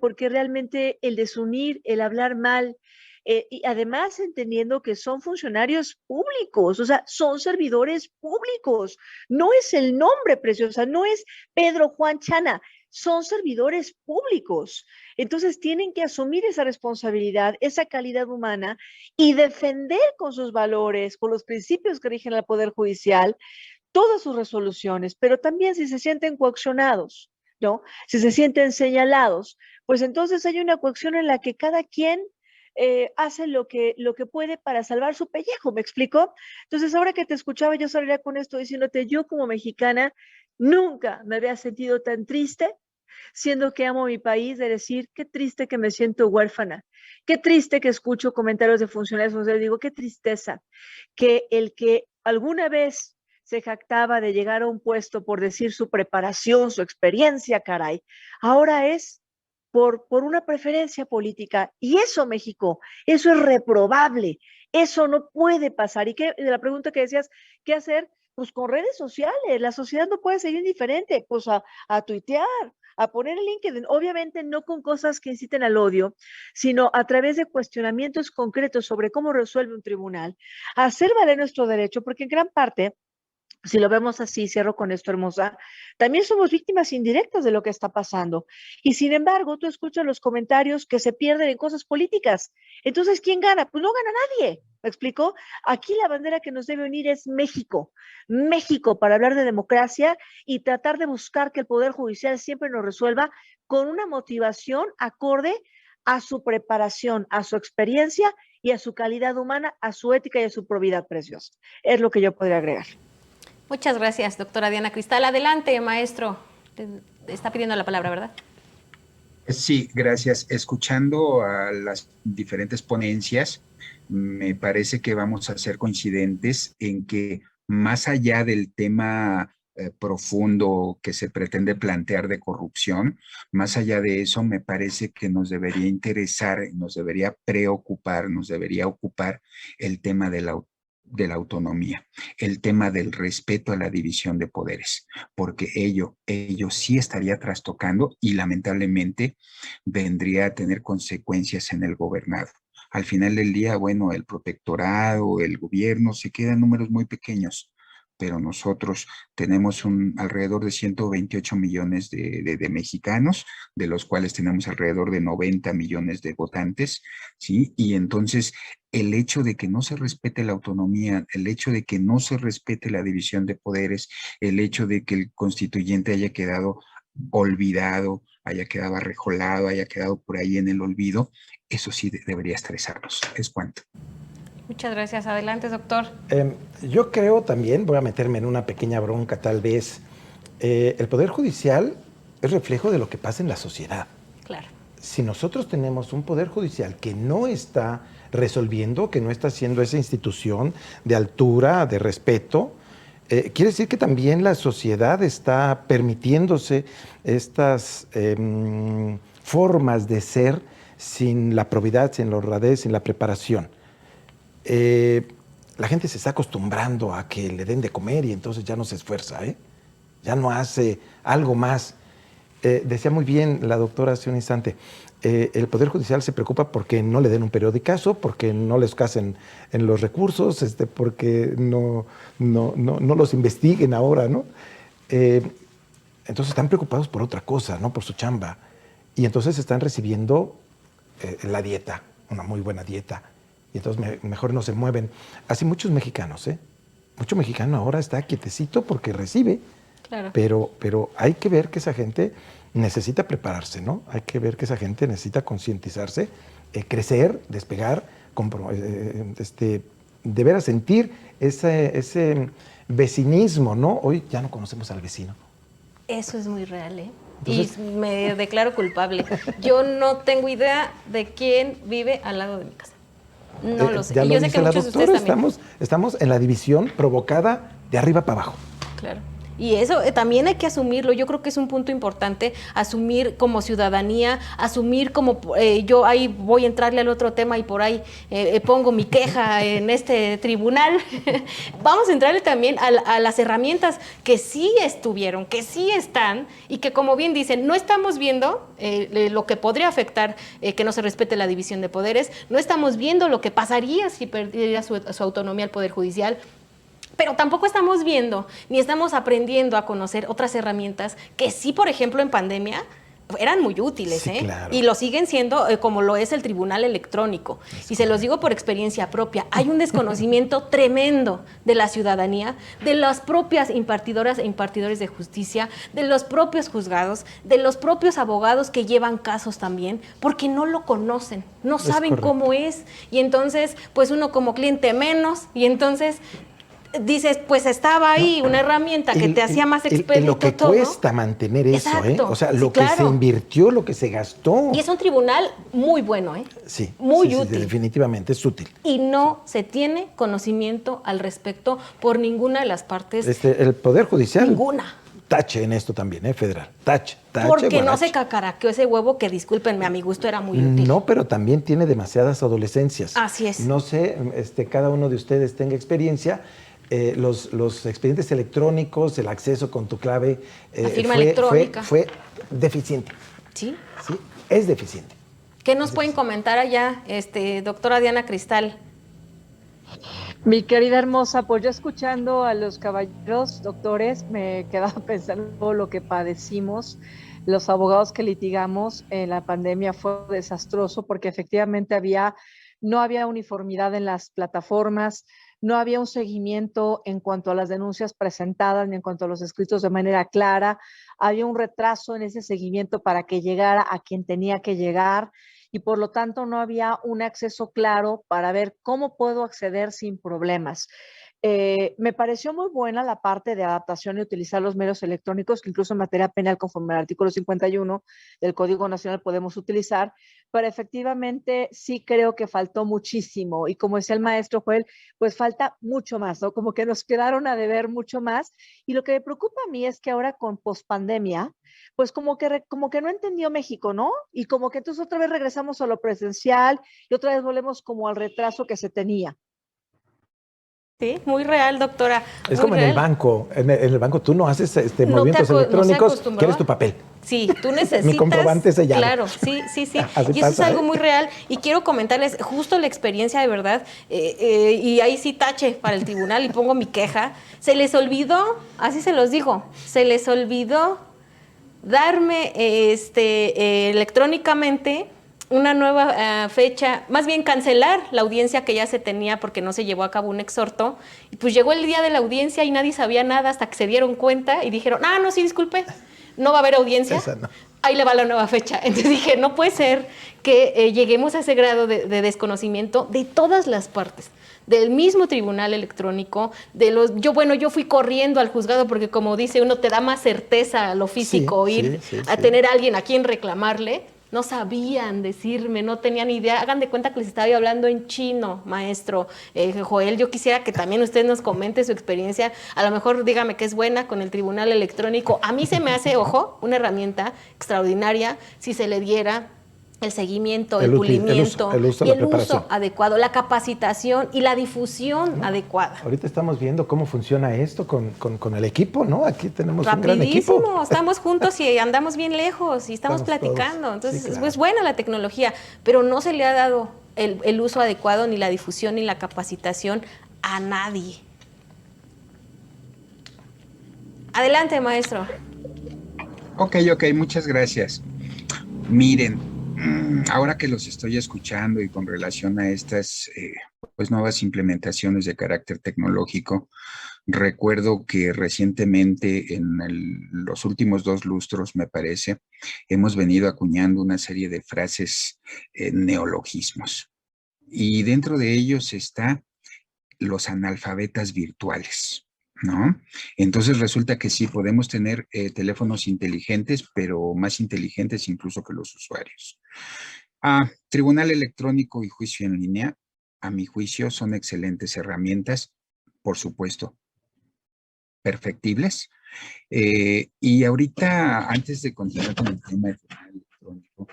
porque realmente el desunir, el hablar mal, y además entendiendo que son funcionarios públicos, o sea, son servidores públicos, no es el nombre, preciosa, no es Pedro Juan Chana, son servidores públicos. Entonces tienen que asumir esa responsabilidad, esa calidad humana y defender con sus valores, con los principios que rigen al Poder Judicial, todas sus resoluciones, pero también si se sienten coaccionados, ¿no? Si se sienten señalados, pues entonces hay una coacción en la que cada quien hace lo que puede para salvar su pellejo, ¿me explico? Entonces, ahora que te escuchaba, yo saldría con esto diciéndote, yo como mexicana nunca me había sentido tan triste siendo que amo mi país, de decir, qué triste que me siento huérfana, qué triste que escucho comentarios de funcionarios, digo, qué tristeza, que el que alguna vez se jactaba de llegar a un puesto por decir su preparación, su experiencia, caray, ahora es por una preferencia política. Y eso, México, eso es reprobable, eso no puede pasar. Y que, de la pregunta que decías, ¿qué hacer? Pues con redes sociales, la sociedad no puede ser indiferente, pues a tuitear, a poner el LinkedIn, obviamente no con cosas que inciten al odio, sino a través de cuestionamientos concretos sobre cómo resuelve un tribunal, a hacer valer nuestro derecho, porque en gran parte, si lo vemos así, cierro con esto, hermosa, también somos víctimas indirectas de lo que está pasando. Y sin embargo, tú escuchas los comentarios que se pierden en cosas políticas. Entonces, ¿quién gana? Pues no gana nadie. ¿Me explico? Aquí la bandera que nos debe unir es México. México para hablar de democracia y tratar de buscar que el Poder Judicial siempre nos resuelva con una motivación acorde a su preparación, a su experiencia y a su calidad humana, a su ética y a su probidad preciosa. Es lo que yo podría agregar. Muchas gracias, doctora Diana Cristal. Adelante, maestro. Está pidiendo la palabra, ¿verdad? Sí, gracias. Escuchando a las diferentes ponencias, me parece que vamos a ser coincidentes en que más allá del tema profundo que se pretende plantear de corrupción, más allá de eso, me parece que nos debería interesar, nos debería preocupar, nos debería ocupar el tema de la autonomía, el tema del respeto a la división de poderes, porque ello sí estaría trastocando y lamentablemente vendría a tener consecuencias en el gobernado. Al final del día, bueno, el protectorado, el gobierno se quedan números muy pequeños, pero nosotros tenemos alrededor de 128 millones de mexicanos, de los cuales tenemos alrededor de 90 millones de votantes, ¿sí? Y entonces el hecho de que no se respete la autonomía, el hecho de que no se respete la división de poderes, el hecho de que el constituyente haya quedado olvidado, haya quedado arrejolado, haya quedado por ahí en el olvido, eso sí debería estresarnos. Es cuanto. Muchas gracias. Adelante, doctor. Yo creo también, voy a meterme en una pequeña bronca tal vez, el Poder Judicial es reflejo de lo que pasa en la sociedad. Claro. Si nosotros tenemos un Poder Judicial que no está resolviendo, que no está siendo esa institución de altura, de respeto, quiere decir que también la sociedad está permitiéndose estas formas de ser sin la probidad, sin la honradez, sin la preparación. La gente se está acostumbrando a que le den de comer y entonces ya no se esfuerza, ya no hace algo más. decía muy bien la doctora hace un instante, el Poder Judicial se preocupa porque no le den un periodicazo, porque no les casen en los recursos, porque no los investiguen ahora, ¿no? Entonces están preocupados por otra cosa, ¿no? Por su chamba. Y entonces están recibiendo la dieta, una muy buena dieta. Y entonces mejor no se mueven. Así muchos mexicanos, ¿eh? Mucho mexicano ahora está quietecito porque recibe. Claro. Pero hay que ver que esa gente necesita prepararse, ¿no? Hay que ver que esa gente necesita concientizarse, crecer, despegar, de veras sentir ese vecinismo, ¿no? Hoy ya no conocemos al vecino. Eso es muy real, ¿eh? Entonces, y me declaro culpable. Yo no tengo idea de quién vive al lado de mi casa. No lo sé. Ya Y lo yo sé dice que la muchos de doctora, ustedes también. estamos en la división provocada de arriba para abajo. Claro. Y eso también hay que asumirlo. Yo creo que es un punto importante asumir como ciudadanía, asumir como yo ahí voy a entrarle al otro tema y por ahí pongo mi queja en este tribunal. Vamos a entrarle también a las herramientas que sí estuvieron, que sí están y que, como bien dicen, no estamos viendo lo que podría afectar que no se respete la división de poderes, no estamos viendo lo que pasaría si perdiera su autonomía el Poder Judicial. Pero tampoco estamos viendo ni estamos aprendiendo a conocer otras herramientas que sí, por ejemplo, en pandemia eran muy útiles, sí, claro. Y lo siguen siendo como lo es el Tribunal Electrónico. Y se los digo por experiencia propia. Hay un desconocimiento tremendo de la ciudadanía, de las propias impartidoras e impartidores de justicia, de los propios juzgados, de los propios abogados que llevan casos también, porque no lo conocen, no saben cómo es. Y entonces, pues uno como cliente menos, y entonces dices, pues estaba ahí una herramienta que te hacía más expedito lo que todo. Cuesta mantener eso, Exacto. O sea, Sí, lo que claro. se invirtió, lo que se gastó. Y es un tribunal muy bueno, Sí. Muy útil. Sí, definitivamente es útil. Y no se tiene conocimiento al respecto por ninguna de las partes. El Poder Judicial. Ninguna. Tache en esto también, federal. Tache. Porque guarache. no se cacaraqueó ese huevo que, discúlpenme, a mi gusto era muy útil. No, pero también tiene demasiadas adolescencias. Así es. No sé, cada uno de ustedes tenga experiencia. Los expedientes electrónicos, el acceso con tu clave, la firma electrónica. Fue deficiente. ¿Sí? Sí, es deficiente. ¿Qué nos pueden comentar allá, doctora Diana Cristal? Mi querida hermosa, pues yo escuchando a los caballeros doctores me quedaba pensando todo lo que padecimos. Los abogados que litigamos en la pandemia fue desastroso porque efectivamente no había uniformidad en las plataformas, no había un seguimiento en cuanto a las denuncias presentadas ni en cuanto a los escritos de manera clara, había un retraso en ese seguimiento para que llegara a quien tenía que llegar y por lo tanto no había un acceso claro para ver cómo puedo acceder sin problemas. Me pareció muy buena la parte de adaptación y utilizar los medios electrónicos, que incluso en materia penal, conforme al artículo 51 del Código Nacional, podemos utilizar, pero efectivamente sí creo que faltó muchísimo. Y como decía el maestro Joel, pues falta mucho más, ¿no? Como que nos quedaron a deber mucho más. Y lo que me preocupa a mí es que ahora con pospandemia, pues como que no entendió México, ¿no? Y como que entonces otra vez regresamos a lo presencial y otra vez volvemos como al retraso que se tenía. Sí, muy real, doctora. Es como real. en el banco. En el banco tú no haces movimientos electrónicos, quieres tu papel. Sí, tú necesitas. Mi comprobante sellado. Claro, sí. Así y eso pasa, es algo muy real. Y quiero comentarles justo la experiencia de verdad. Y ahí sí tache para el tribunal y pongo mi queja. Se les olvidó, así se los digo, se les olvidó darme electrónicamente una nueva fecha, más bien cancelar la audiencia que ya se tenía porque no se llevó a cabo un exhorto. Y pues llegó el día de la audiencia y nadie sabía nada hasta que se dieron cuenta y dijeron, no, sí, disculpe, no va a haber audiencia. No. Ahí le va la nueva fecha. Entonces dije, no puede ser que lleguemos a ese grado de desconocimiento de todas las partes. Del mismo tribunal electrónico, yo fui corriendo al juzgado porque como dice uno, te da más certeza a lo físico ir a tener a alguien a quien reclamarle. No sabían decirme, no tenían idea. Hagan de cuenta que les estaba hablando en chino, maestro Joel. Yo quisiera que también usted nos comente su experiencia. A lo mejor dígame que es buena con el tribunal electrónico. A mí se me hace, ojo, una herramienta extraordinaria si se le diera el seguimiento, el El pulimiento, uso, el uso, y la el preparación. uso adecuado, la capacitación y la difusión adecuada. Ahorita estamos viendo cómo funciona esto con el equipo, ¿no? Aquí tenemos un gran equipo. Rapidísimo, estamos juntos y andamos bien lejos y estamos platicando. todos. Entonces, Sí, claro. es buena la tecnología, pero no se le ha dado el uso adecuado, ni la difusión, ni la capacitación a nadie. Adelante, maestro. Ok, muchas gracias. Miren, ahora que los estoy escuchando y con relación a estas pues nuevas implementaciones de carácter tecnológico, recuerdo que recientemente los últimos 2 lustros, me parece, hemos venido acuñando una serie de frases, neologismos. Y dentro de ellos está los analfabetas virtuales, ¿no? Entonces resulta que sí, podemos tener teléfonos inteligentes, pero más inteligentes incluso que los usuarios. Tribunal electrónico y juicio en línea, a mi juicio, son excelentes herramientas, por supuesto, perfectibles. Y ahorita, antes de continuar con el tema del tribunal electrónico,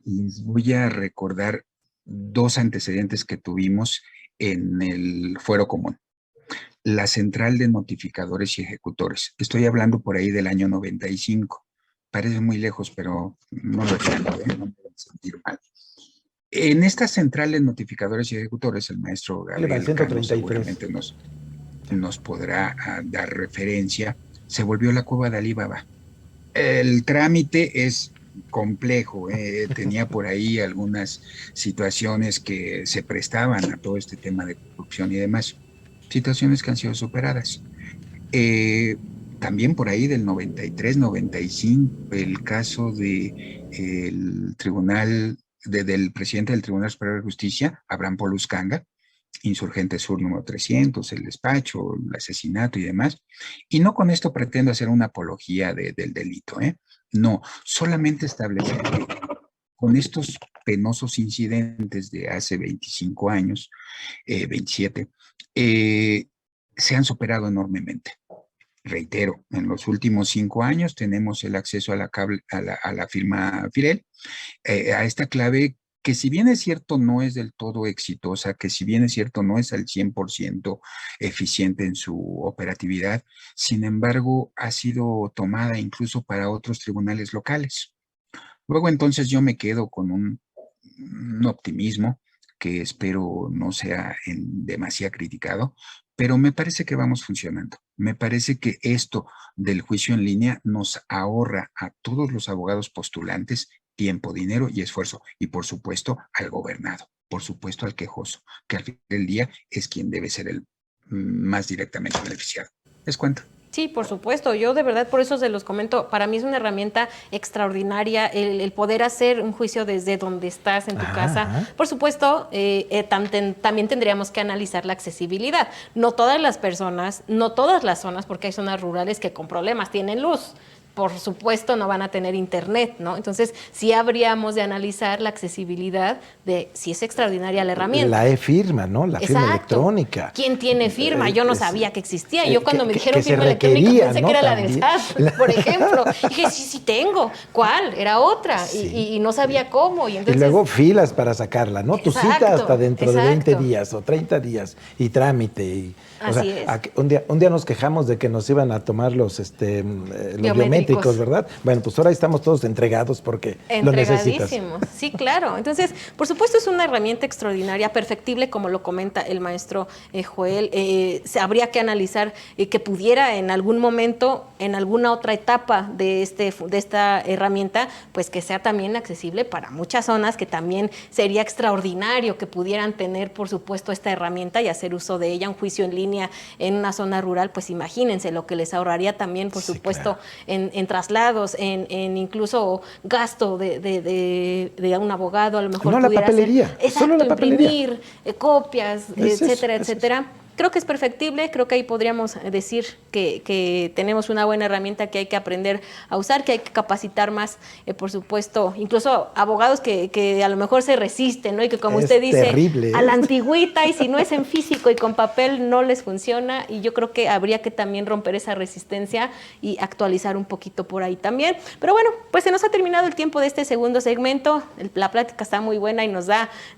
les voy a recordar 2 antecedentes que tuvimos en el fuero común. La central de notificadores y ejecutores. Estoy hablando por ahí del año 95. Parece muy lejos, pero no lo entiendo, no me voy a sentir mal. En esta central de notificadores y ejecutores, el maestro Gabriel Cano seguramente nos podrá dar referencia, se volvió la cueva de Alibaba. El trámite es complejo, tenía por ahí algunas situaciones que se prestaban a todo este tema de corrupción y demás, situaciones que han sido superadas. También por ahí del 93, 95, el caso del tribunal, del presidente del Tribunal Superior de Justicia, Abraham Poluscanga, Insurgente Sur número 300, el despacho, el asesinato y demás. Y no con esto pretendo hacer una apología del delito, no, solamente establecer que con estos penosos incidentes de hace 25 años, 27, se han superado enormemente. Reitero, en los últimos 5 años tenemos el acceso a la firma Firel, a esta clave que, si bien es cierto, no es del todo exitosa, que si bien es cierto, no es al 100% eficiente en su operatividad, sin embargo, ha sido tomada incluso para otros tribunales locales. Luego, entonces, yo me quedo con un optimismo que espero no sea demasiado criticado, pero me parece que vamos funcionando. Me parece que esto del juicio en línea nos ahorra a todos los abogados postulantes tiempo, dinero y esfuerzo, y por supuesto al gobernado, por supuesto al quejoso, que al final del día es quien debe ser el más directamente beneficiado. ¿Les cuento? Sí, por supuesto. Yo de verdad por eso se los comento. Para mí es una herramienta extraordinaria el poder hacer un juicio desde donde estás en tu casa. Por supuesto, también tendríamos que analizar la accesibilidad. No todas las personas, no todas las zonas, porque hay zonas rurales que con problemas tienen luz. Por supuesto no van a tener internet, ¿no? Entonces sí habríamos de analizar la accesibilidad de si es extraordinaria la herramienta. La e-firma, ¿no? La firma electrónica. ¿Quién tiene firma? Yo no sabía que existía. Yo cuando me dijeron que firma electrónica pensé, ¿no?, que era también la de SAS, por ejemplo. Dije, sí tengo. ¿Cuál? Era otra. Sí. Y no sabía cómo. Y luego filas para sacarla, ¿no? Tu cita hasta dentro de 20 días o 30 días y trámite. Y, así es. Un día nos quejamos de que nos iban a tomar los biométricos, ¿verdad? Bueno, pues ahora estamos todos entregados porque lo necesitas. Sí, claro. Entonces, por supuesto es una herramienta extraordinaria, perfectible, como lo comenta el maestro Joel. Habría que analizar que pudiera en algún momento, en alguna otra etapa de esta herramienta, pues que sea también accesible para muchas zonas, que también sería extraordinario que pudieran tener, por supuesto, esta herramienta y hacer uso de ella. Un juicio en línea en una zona rural, pues imagínense lo que les ahorraría también, por supuesto, claro, en traslados, en incluso gasto de un abogado, a lo mejor no, pudiera la papelería, hacer, exacto, solo la papelería, imprimir copias, etcétera. creo que es perfectible, creo que ahí podríamos decir que tenemos una buena herramienta que hay que aprender a usar, que hay que capacitar más, por supuesto, incluso abogados que a lo mejor se resisten, ¿no? Y que como usted dice, terrible, a la antigüita, y si no es en físico y con papel no les funciona, y yo creo que habría que también romper esa resistencia y actualizar un poquito por ahí también. Pero bueno, pues se nos ha terminado el tiempo de este segundo segmento, la plática está muy buena y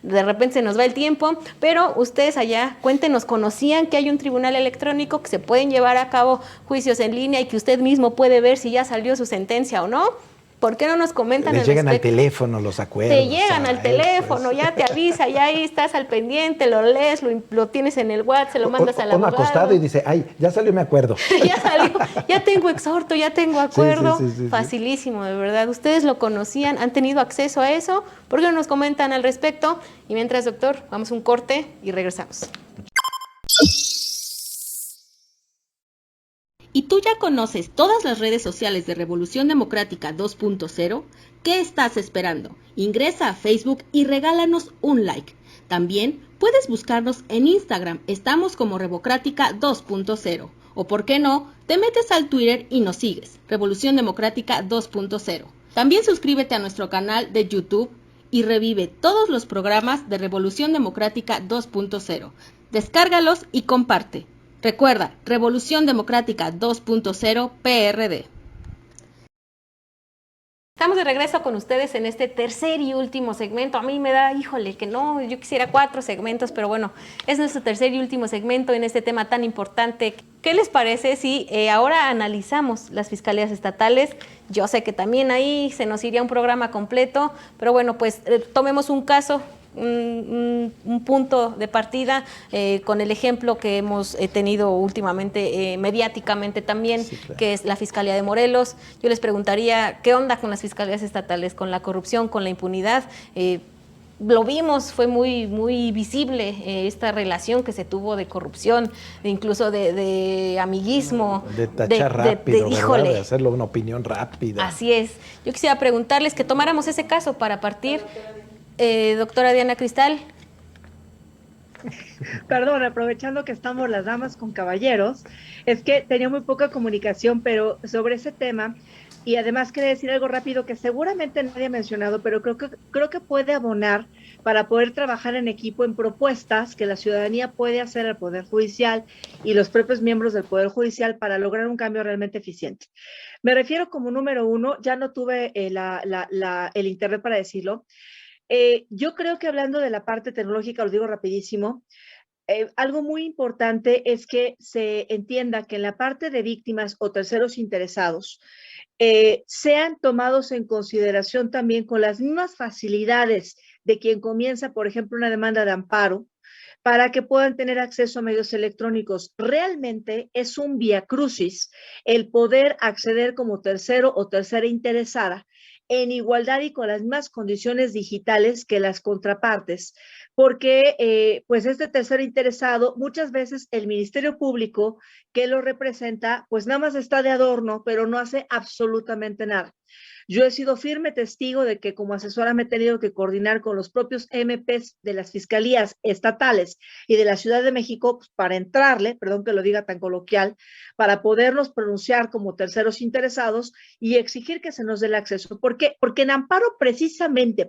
de repente se nos va el tiempo, pero ustedes allá, cuéntenos, ¿conocían que hay un tribunal electrónico, que se pueden llevar a cabo juicios en línea y que usted mismo puede ver si ya salió su sentencia o no? ¿Por qué no nos comentan Les al llegan respecto? al teléfono los acuerdos. Te llegan al teléfono, ya te avisa, ya ahí estás al pendiente, lo lees, lo tienes en el WhatsApp, se lo mandas al Uno abogado. acostado y dice, ay, ya salió mi acuerdo. Ya salió, ya tengo exhorto, ya tengo acuerdo. Sí. Facilísimo, de verdad. ¿Ustedes lo conocían? ¿Han tenido acceso a eso? ¿Por qué no nos comentan al respecto? Y mientras, doctor, vamos a un corte y regresamos. ¿Y tú ya conoces todas las redes sociales de Revolución Democrática 2.0? ¿Qué estás esperando? Ingresa a Facebook y regálanos un like. También puedes buscarnos en Instagram, estamos como Revocrática 2.0. O por qué no, te metes al Twitter y nos sigues, Revolución Democrática 2.0. También suscríbete a nuestro canal de YouTube y revive todos los programas de Revolución Democrática 2.0. Descárgalos y comparte. Recuerda, Revolución Democrática 2.0 PRD. Estamos de regreso con ustedes en este tercer y último segmento. A mí me da, híjole, que no, yo quisiera 4 segmentos, pero bueno, es nuestro tercer y último segmento en este tema tan importante. ¿Qué les parece si ahora analizamos las fiscalías estatales? Yo sé que también ahí se nos iría un programa completo, pero bueno, pues tomemos un caso, un punto de partida con el ejemplo que hemos tenido últimamente mediáticamente también, sí, claro, que es la Fiscalía de Morelos. Yo les preguntaría, ¿qué onda con las fiscalías estatales, con la corrupción, con la impunidad? Lo vimos, fue muy visible esta relación que se tuvo de corrupción, incluso de amiguismo. De tachar rápido, híjole, de hacerlo una opinión rápida. Así es. Yo quisiera preguntarles que tomáramos ese caso para partir. Doctora Diana Cristal. Perdón, aprovechando que estamos las damas con caballeros, es que tenía muy poca comunicación, pero sobre ese tema, y además quería decir algo rápido que seguramente nadie ha mencionado, pero creo que puede abonar para poder trabajar en equipo en propuestas que la ciudadanía puede hacer al Poder Judicial y los propios miembros del Poder Judicial para lograr un cambio realmente eficiente. Me refiero como número 1, ya no tuve el internet para decirlo. Yo creo que hablando de la parte tecnológica, lo digo rapidísimo, algo muy importante es que se entienda que en la parte de víctimas o terceros interesados sean tomados en consideración también con las mismas facilidades de quien comienza, por ejemplo, una demanda de amparo, para que puedan tener acceso a medios electrónicos. Realmente es un viacrucis el poder acceder como tercero o tercera interesada en igualdad y con las mismas condiciones digitales que las contrapartes, porque pues este tercer interesado, muchas veces el Ministerio Público que lo representa, pues nada más está de adorno, pero no hace absolutamente nada. Yo he sido firme testigo de que como asesora me he tenido que coordinar con los propios MPs de las fiscalías estatales y de la Ciudad de México pues, para entrarle, perdón que lo diga tan coloquial, para podernos pronunciar como terceros interesados y exigir que se nos dé el acceso. ¿Por qué? Porque en amparo precisamente,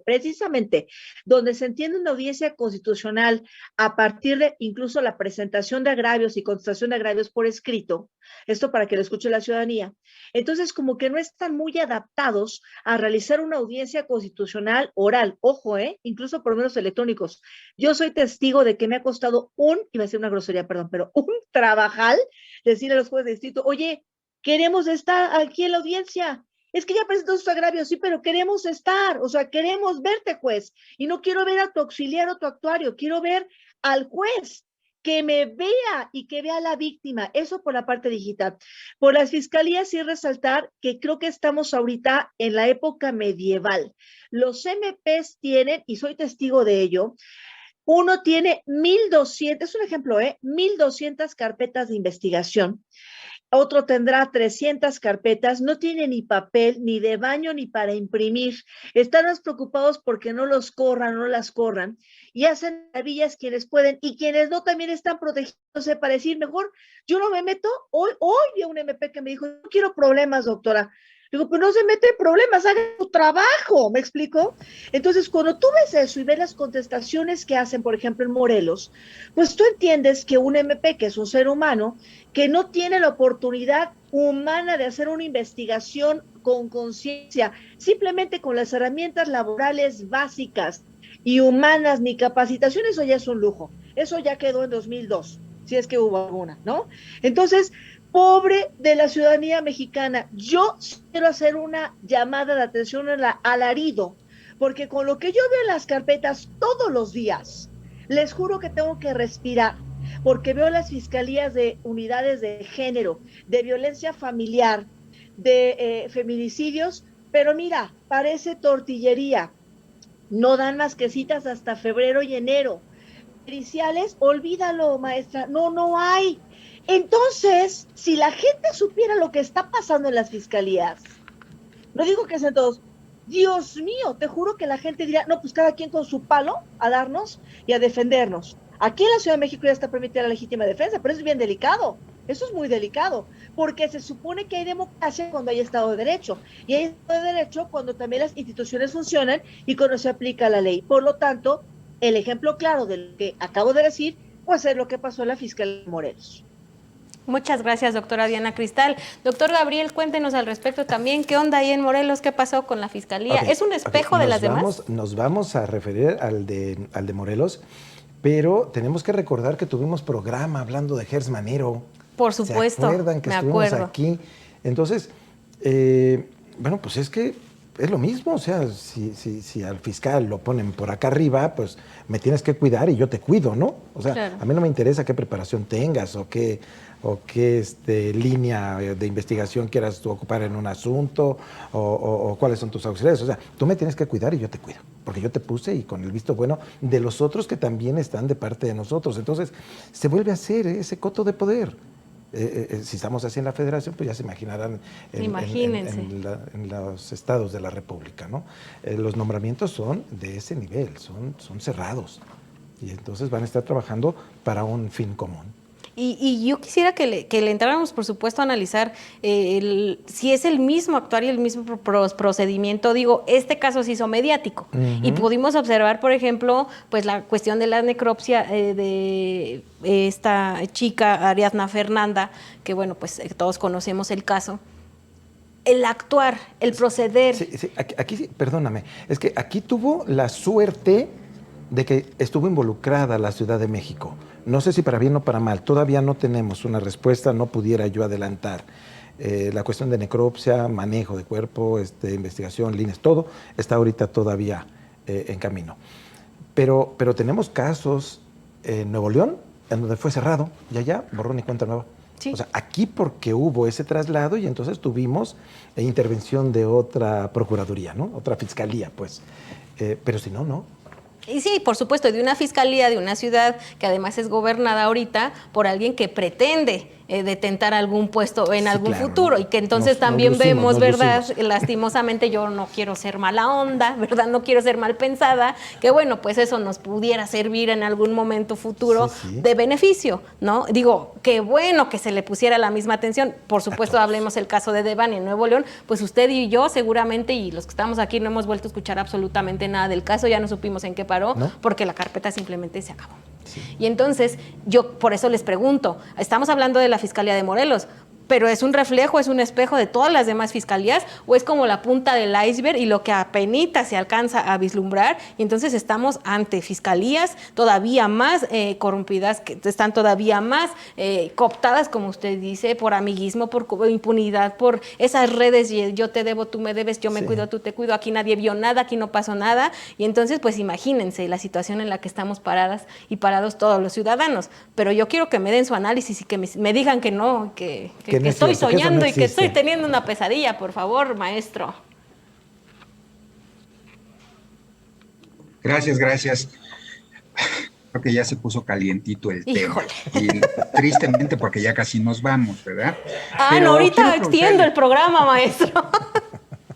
donde se entiende una audiencia constitucional a partir de incluso la presentación de agravios y contestación de agravios por escrito, esto para que lo escuche la ciudadanía, entonces como que no están muy adaptados a realizar una audiencia constitucional oral, ojo, incluso por medios electrónicos. Yo soy testigo de que me ha costado iba a decir una grosería, perdón, pero un trabajal decirle a los jueces de distrito, oye, queremos estar aquí en la audiencia, es que ya presentó sus agravios, sí, pero queremos estar, o sea, queremos verte, juez, y no quiero ver a tu auxiliar o tu actuario, quiero ver al juez, que me vea y que vea a la víctima, eso por la parte digital. Por las fiscalías sí resaltar que creo que estamos ahorita en la época medieval. Los MPs tienen, y soy testigo de ello, uno tiene 1,200, es un ejemplo, 1,200 carpetas de investigación otro tendrá 300 carpetas, no tiene ni papel, ni de baño, ni para imprimir. Están más preocupados porque no los corran, no las corran, y hacen maravillas quienes pueden, y quienes no también están protegiéndose para decir, mejor, yo no me meto. Hoy vi a un MP que me dijo, no quiero problemas, doctora. Digo, pero no se mete en problemas, haga su trabajo, ¿me explico? Entonces, cuando tú ves eso y ves las contestaciones que hacen, por ejemplo, en Morelos, pues tú entiendes que un MP, que es un ser humano, que no tiene la oportunidad humana de hacer una investigación con conciencia, simplemente con las herramientas laborales básicas y humanas, ni capacitación, eso ya es un lujo. Eso ya quedó en 2002, si es que hubo alguna, ¿no? Entonces, pobre de la ciudadanía mexicana. Yo quiero hacer una llamada de atención al alarido, porque con lo que yo veo en las carpetas todos los días, les juro que tengo que respirar, porque veo las fiscalías de unidades de género, de violencia familiar, de feminicidios, pero mira, parece tortillería. No dan más que citas hasta febrero y enero. Periciales, olvídalo, maestra, no hay. Entonces, si la gente supiera lo que está pasando en las fiscalías, no digo que sean todos, Dios mío, te juro que la gente dirá, no, pues cada quien con su palo a darnos y a defendernos. Aquí en la Ciudad de México ya está permitida la legítima defensa, pero es bien delicado. Eso es muy delicado, porque se supone que hay democracia cuando hay Estado de Derecho, y hay Estado de Derecho cuando también las instituciones funcionan y cuando se aplica la ley. Por lo tanto, el ejemplo claro de lo que acabo de decir, pues es lo que pasó en la Fiscalía de Morelos. Muchas gracias, doctora Diana Cristal. Doctor Gabriel, cuéntenos al respecto también, ¿qué onda ahí en Morelos? ¿Qué pasó con la Fiscalía? ¿Es un espejo de las demás? Nos vamos a referir al de Morelos, pero tenemos que recordar que tuvimos programa hablando de Gers Manero. Por supuesto, ¿Se acuerdan que estuvimos aquí? Entonces, bueno, pues es que es lo mismo, o sea, si al fiscal lo ponen por acá arriba, pues me tienes que cuidar y yo te cuido, ¿no? O sea, claro. A mí no me interesa qué preparación tengas o qué línea de investigación quieras tú ocupar en un asunto o cuáles son tus auxiliares. O sea, tú me tienes que cuidar y yo te cuido, porque yo te puse y con el visto bueno de los otros que también están de parte de nosotros. Entonces, se vuelve a hacer ese coto de poder. Si estamos así en la federación, pues ya se imaginarán en los estados de la República, ¿no? Los nombramientos son de ese nivel, son cerrados y entonces van a estar trabajando para un fin común. Y yo quisiera que le entráramos, por supuesto, a analizar si es el mismo actuar y el mismo procedimiento. Digo, este caso se hizo mediático y pudimos observar, por ejemplo, pues la cuestión de la necropsia de esta chica, Ariadna Fernanda, que bueno, pues todos conocemos el caso. El actuar, el proceder. Sí, aquí, perdóname, es que aquí tuvo la suerte de que estuvo involucrada la Ciudad de México. No sé si para bien o para mal, todavía no tenemos una respuesta, no pudiera yo adelantar. La cuestión de necropsia, manejo de cuerpo, investigación, líneas, todo está ahorita todavía en camino. Pero tenemos casos en Nuevo León, en donde fue cerrado, y allá borrón y cuenta nueva. Sí. O sea, aquí porque hubo ese traslado y entonces tuvimos intervención de otra procuraduría, ¿no? Otra fiscalía, pues. Pero si no, no. Y sí, por supuesto, de una fiscalía de una ciudad que además es gobernada ahorita por alguien que pretende detentar algún puesto en algún futuro, y que entonces también vemos, ¿verdad? Lastimosamente, yo no quiero ser mala onda, ¿verdad? No quiero ser mal pensada, que bueno, pues eso nos pudiera servir en algún momento futuro de beneficio, ¿no? Digo, qué bueno que se le pusiera la misma atención. Por supuesto, hablemos el caso de Devani en Nuevo León, pues usted y yo seguramente, y los que estamos aquí no hemos vuelto a escuchar absolutamente nada del caso, ya no supimos en qué paró, ¿no? Porque la carpeta simplemente se acabó. Sí. Y entonces, yo por eso les pregunto, estamos hablando de la Fiscalía de Morelos, pero ¿es un reflejo, es un espejo de todas las demás fiscalías o es como la punta del iceberg y lo que apenas se alcanza a vislumbrar? Y entonces estamos ante fiscalías todavía más corrompidas, que están todavía más cooptadas, como usted dice, por amiguismo, por impunidad, por esas redes, yo te debo, tú me debes, yo me cuido, tú te cuido, aquí nadie vio nada, aquí no pasó nada. Y entonces, pues imagínense la situación en la que estamos paradas y parados todos los ciudadanos. Pero yo quiero que me den su análisis y que me digan que no, que estoy soñando y que estoy teniendo una pesadilla, por favor, maestro. Gracias. Creo que ya se puso calientito el Híjole. tema. Y tristemente porque ya casi nos vamos, ¿verdad? Ah, Pero no, ahorita quiero extiendo el programa, maestro.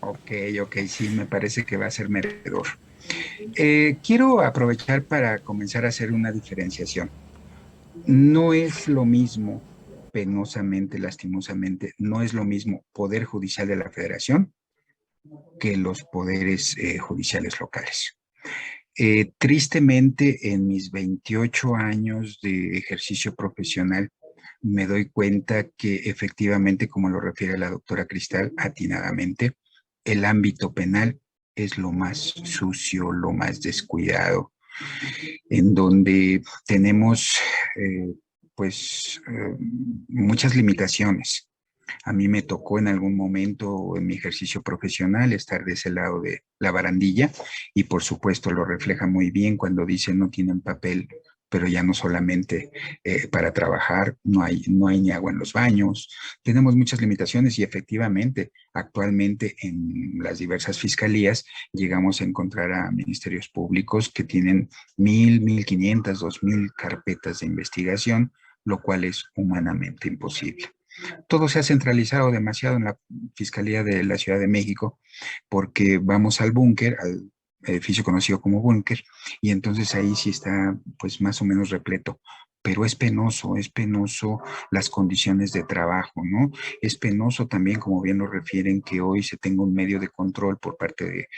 Ok, sí, me parece que va a ser merecedor. Quiero aprovechar para comenzar a hacer una diferenciación. No es lo mismo, penosamente, lastimosamente, no es lo mismo Poder Judicial de la Federación que los poderes judiciales locales. Tristemente, en mis 28 años de ejercicio profesional, me doy cuenta que efectivamente, como lo refiere la doctora Cristal, atinadamente, el ámbito penal es lo más sucio, lo más descuidado, en donde tenemos muchas limitaciones. A mí me tocó en algún momento en mi ejercicio profesional estar de ese lado de la barandilla y por supuesto lo refleja muy bien cuando dicen no tienen papel, pero ya no solamente para trabajar, no hay ni agua en los baños. Tenemos muchas limitaciones y efectivamente actualmente en las diversas fiscalías llegamos a encontrar a ministerios públicos que tienen 1,500, 2,000 carpetas de investigación, lo cual es humanamente imposible. Todo se ha centralizado demasiado en la Fiscalía de la Ciudad de México porque vamos al búnker, al edificio conocido como búnker, y entonces ahí sí está pues más o menos repleto. Pero es penoso las condiciones de trabajo, ¿no? Es penoso también, como bien lo refieren, que hoy se tenga un medio de control por parte de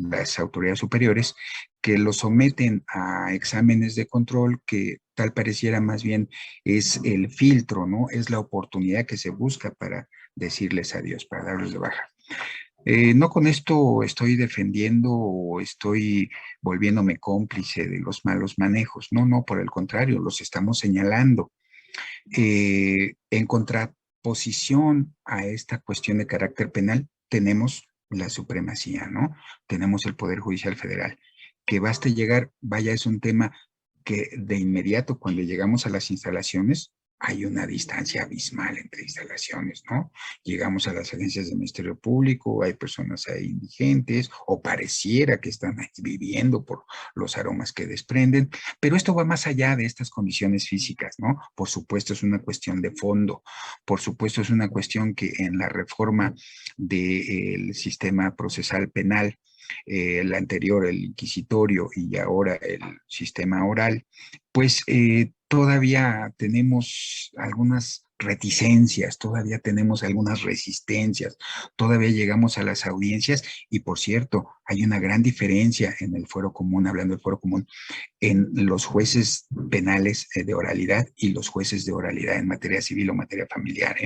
las autoridades superiores que lo someten a exámenes de control que tal pareciera más bien es el filtro, ¿no? Es la oportunidad que se busca para decirles adiós, para darles de baja. No con esto estoy defendiendo o estoy volviéndome cómplice de los malos manejos. No, por el contrario, los estamos señalando. En contraposición a esta cuestión de carácter penal, tenemos la supremacía, ¿no? Tenemos el Poder Judicial Federal. Que baste llegar, vaya, es un tema que de inmediato cuando llegamos a las instalaciones, hay una distancia abismal entre instalaciones, ¿no? Llegamos a las agencias del Ministerio Público, hay personas ahí indigentes o pareciera que están ahí viviendo por los aromas que desprenden, pero esto va más allá de estas condiciones físicas, ¿no? Por supuesto es una cuestión de fondo, por supuesto es una cuestión que en la reforma del sistema procesal penal, el anterior, el inquisitorio y ahora el sistema oral, pues todavía tenemos algunas reticencias, todavía tenemos algunas resistencias, todavía llegamos a las audiencias y por cierto, hay una gran diferencia en el fuero común, hablando del fuero común, en los jueces penales de oralidad y los jueces de oralidad en materia civil o materia familiar.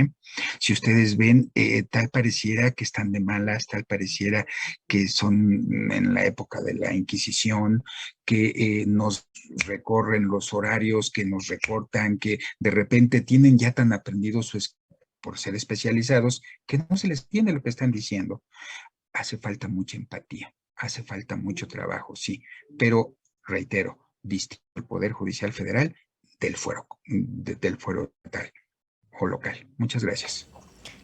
Si ustedes ven, tal pareciera que están de malas, tal pareciera que son en la época de la Inquisición, que nos recorren los horarios, que nos recortan, que de repente tienen ya tan aprendido por ser especializados, que no se les entiende lo que están diciendo. Hace falta mucha empatía, hace falta mucho trabajo, sí, pero reitero, distinto el Poder Judicial Federal del fuero estatal o local. Muchas gracias.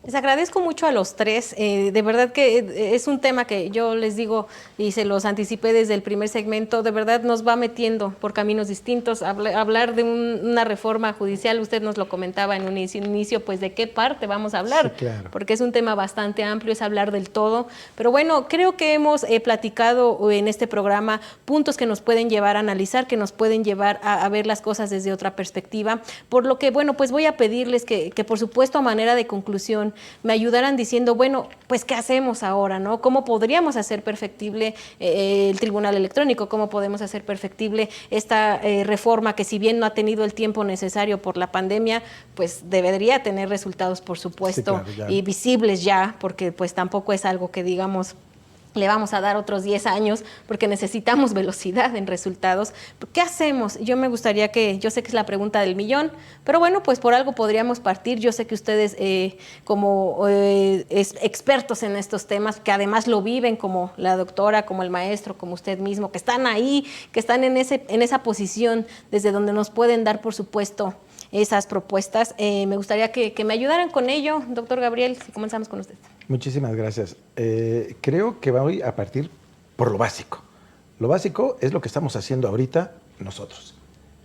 Les agradezco mucho a los tres. De verdad que es un tema que yo les digo y se los anticipé desde el primer segmento. De verdad nos va metiendo por caminos distintos. Hablar de una reforma judicial, usted nos lo comentaba en un inicio, pues de qué parte vamos a hablar, sí, claro, porque es un tema bastante amplio, es hablar del todo. Pero bueno, creo que hemos platicado en este programa puntos que nos pueden llevar a analizar, que nos pueden llevar a ver las cosas desde otra perspectiva. Por lo que, bueno, pues voy a pedirles que por supuesto, a manera de conclusión, me ayudaran diciendo, bueno, pues ¿qué hacemos ahora, no? ¿Cómo podríamos hacer perfectible el Tribunal Electrónico? ¿Cómo podemos hacer perfectible esta reforma que, si bien no ha tenido el tiempo necesario por la pandemia, pues debería tener resultados, por supuesto, sí, claro, y visibles ya, porque pues tampoco es algo que digamos le vamos a dar otros 10 años porque necesitamos velocidad en resultados. ¿Qué hacemos? Yo me gustaría yo sé que es la pregunta del millón, pero bueno, pues por algo podríamos partir. Yo sé que ustedes como expertos en estos temas, que además lo viven, como la doctora, como el maestro, como usted mismo, que están ahí, que están en esa posición desde donde nos pueden dar, por supuesto, esas propuestas. Me gustaría que me ayudaran con ello. Doctor Gabriel, si comenzamos con usted. Muchísimas gracias. Creo que voy a partir por lo básico. Lo básico es lo que estamos haciendo ahorita nosotros,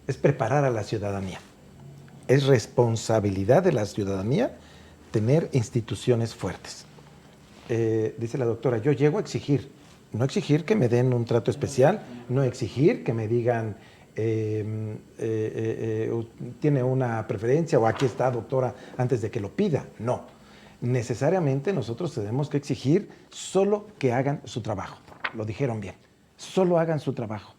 es preparar a la ciudadanía. Es responsabilidad de la ciudadanía tener instituciones fuertes. Dice la doctora, yo llego a exigir, no exigir que me den un trato especial, no exigir que me digan, tiene una preferencia o aquí está, doctora, antes de que lo pida. No, necesariamente nosotros tenemos que exigir solo que hagan su trabajo. Lo dijeron bien, solo hagan su trabajo.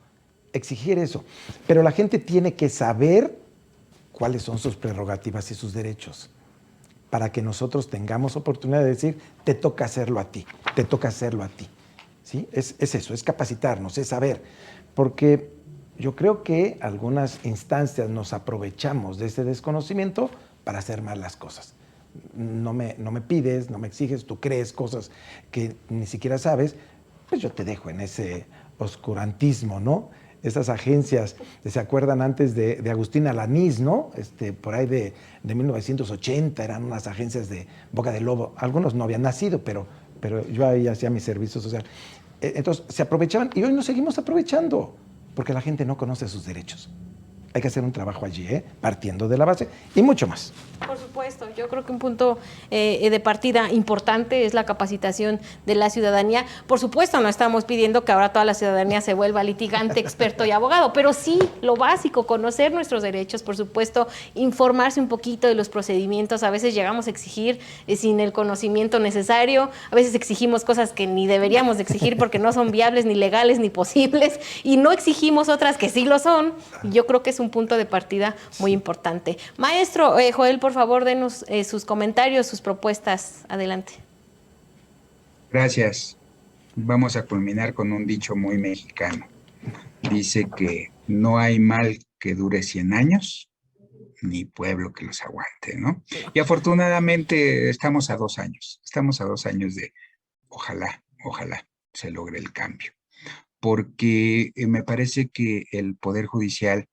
Exigir eso. Pero la gente tiene que saber cuáles son sus prerrogativas y sus derechos, para que nosotros tengamos oportunidad de decir, te toca hacerlo a ti, te toca hacerlo a ti. ¿Sí? Es eso, es capacitarnos, es saber. Porque yo creo que algunas instancias nos aprovechamos de ese desconocimiento para hacer mal las cosas. No me pides, no me exiges, tú crees cosas que ni siquiera sabes, pues yo te dejo en ese oscurantismo, ¿no? Esas agencias, ¿se acuerdan antes de Agustín Alanís, ¿no? Por ahí de 1980 eran unas agencias de boca de lobo. Algunos no habían nacido, pero yo ahí hacía mi servicio social. Entonces se aprovechaban y hoy nos seguimos aprovechando porque la gente no conoce sus derechos. Hay que hacer un trabajo allí, partiendo de la base y mucho más. Por supuesto, yo creo que un punto de partida importante es la capacitación de la ciudadanía. Por supuesto, no estamos pidiendo que ahora toda la ciudadanía se vuelva litigante, experto y abogado, pero sí lo básico, conocer nuestros derechos, por supuesto, informarse un poquito de los procedimientos. A veces llegamos a exigir sin el conocimiento necesario, a veces exigimos cosas que ni deberíamos de exigir porque no son viables, ni legales, ni posibles, y no exigimos otras que sí lo son. Yo creo que es un punto de partida muy importante. Maestro Joel, por favor, denos sus comentarios, sus propuestas. Adelante. Gracias. Vamos a culminar con un dicho muy mexicano. Dice que no hay mal que dure 100 años, ni pueblo que los aguante, ¿no? Y afortunadamente estamos a 2 años. Estamos a 2 años de ojalá se logre el cambio. Porque me parece que el Poder Judicial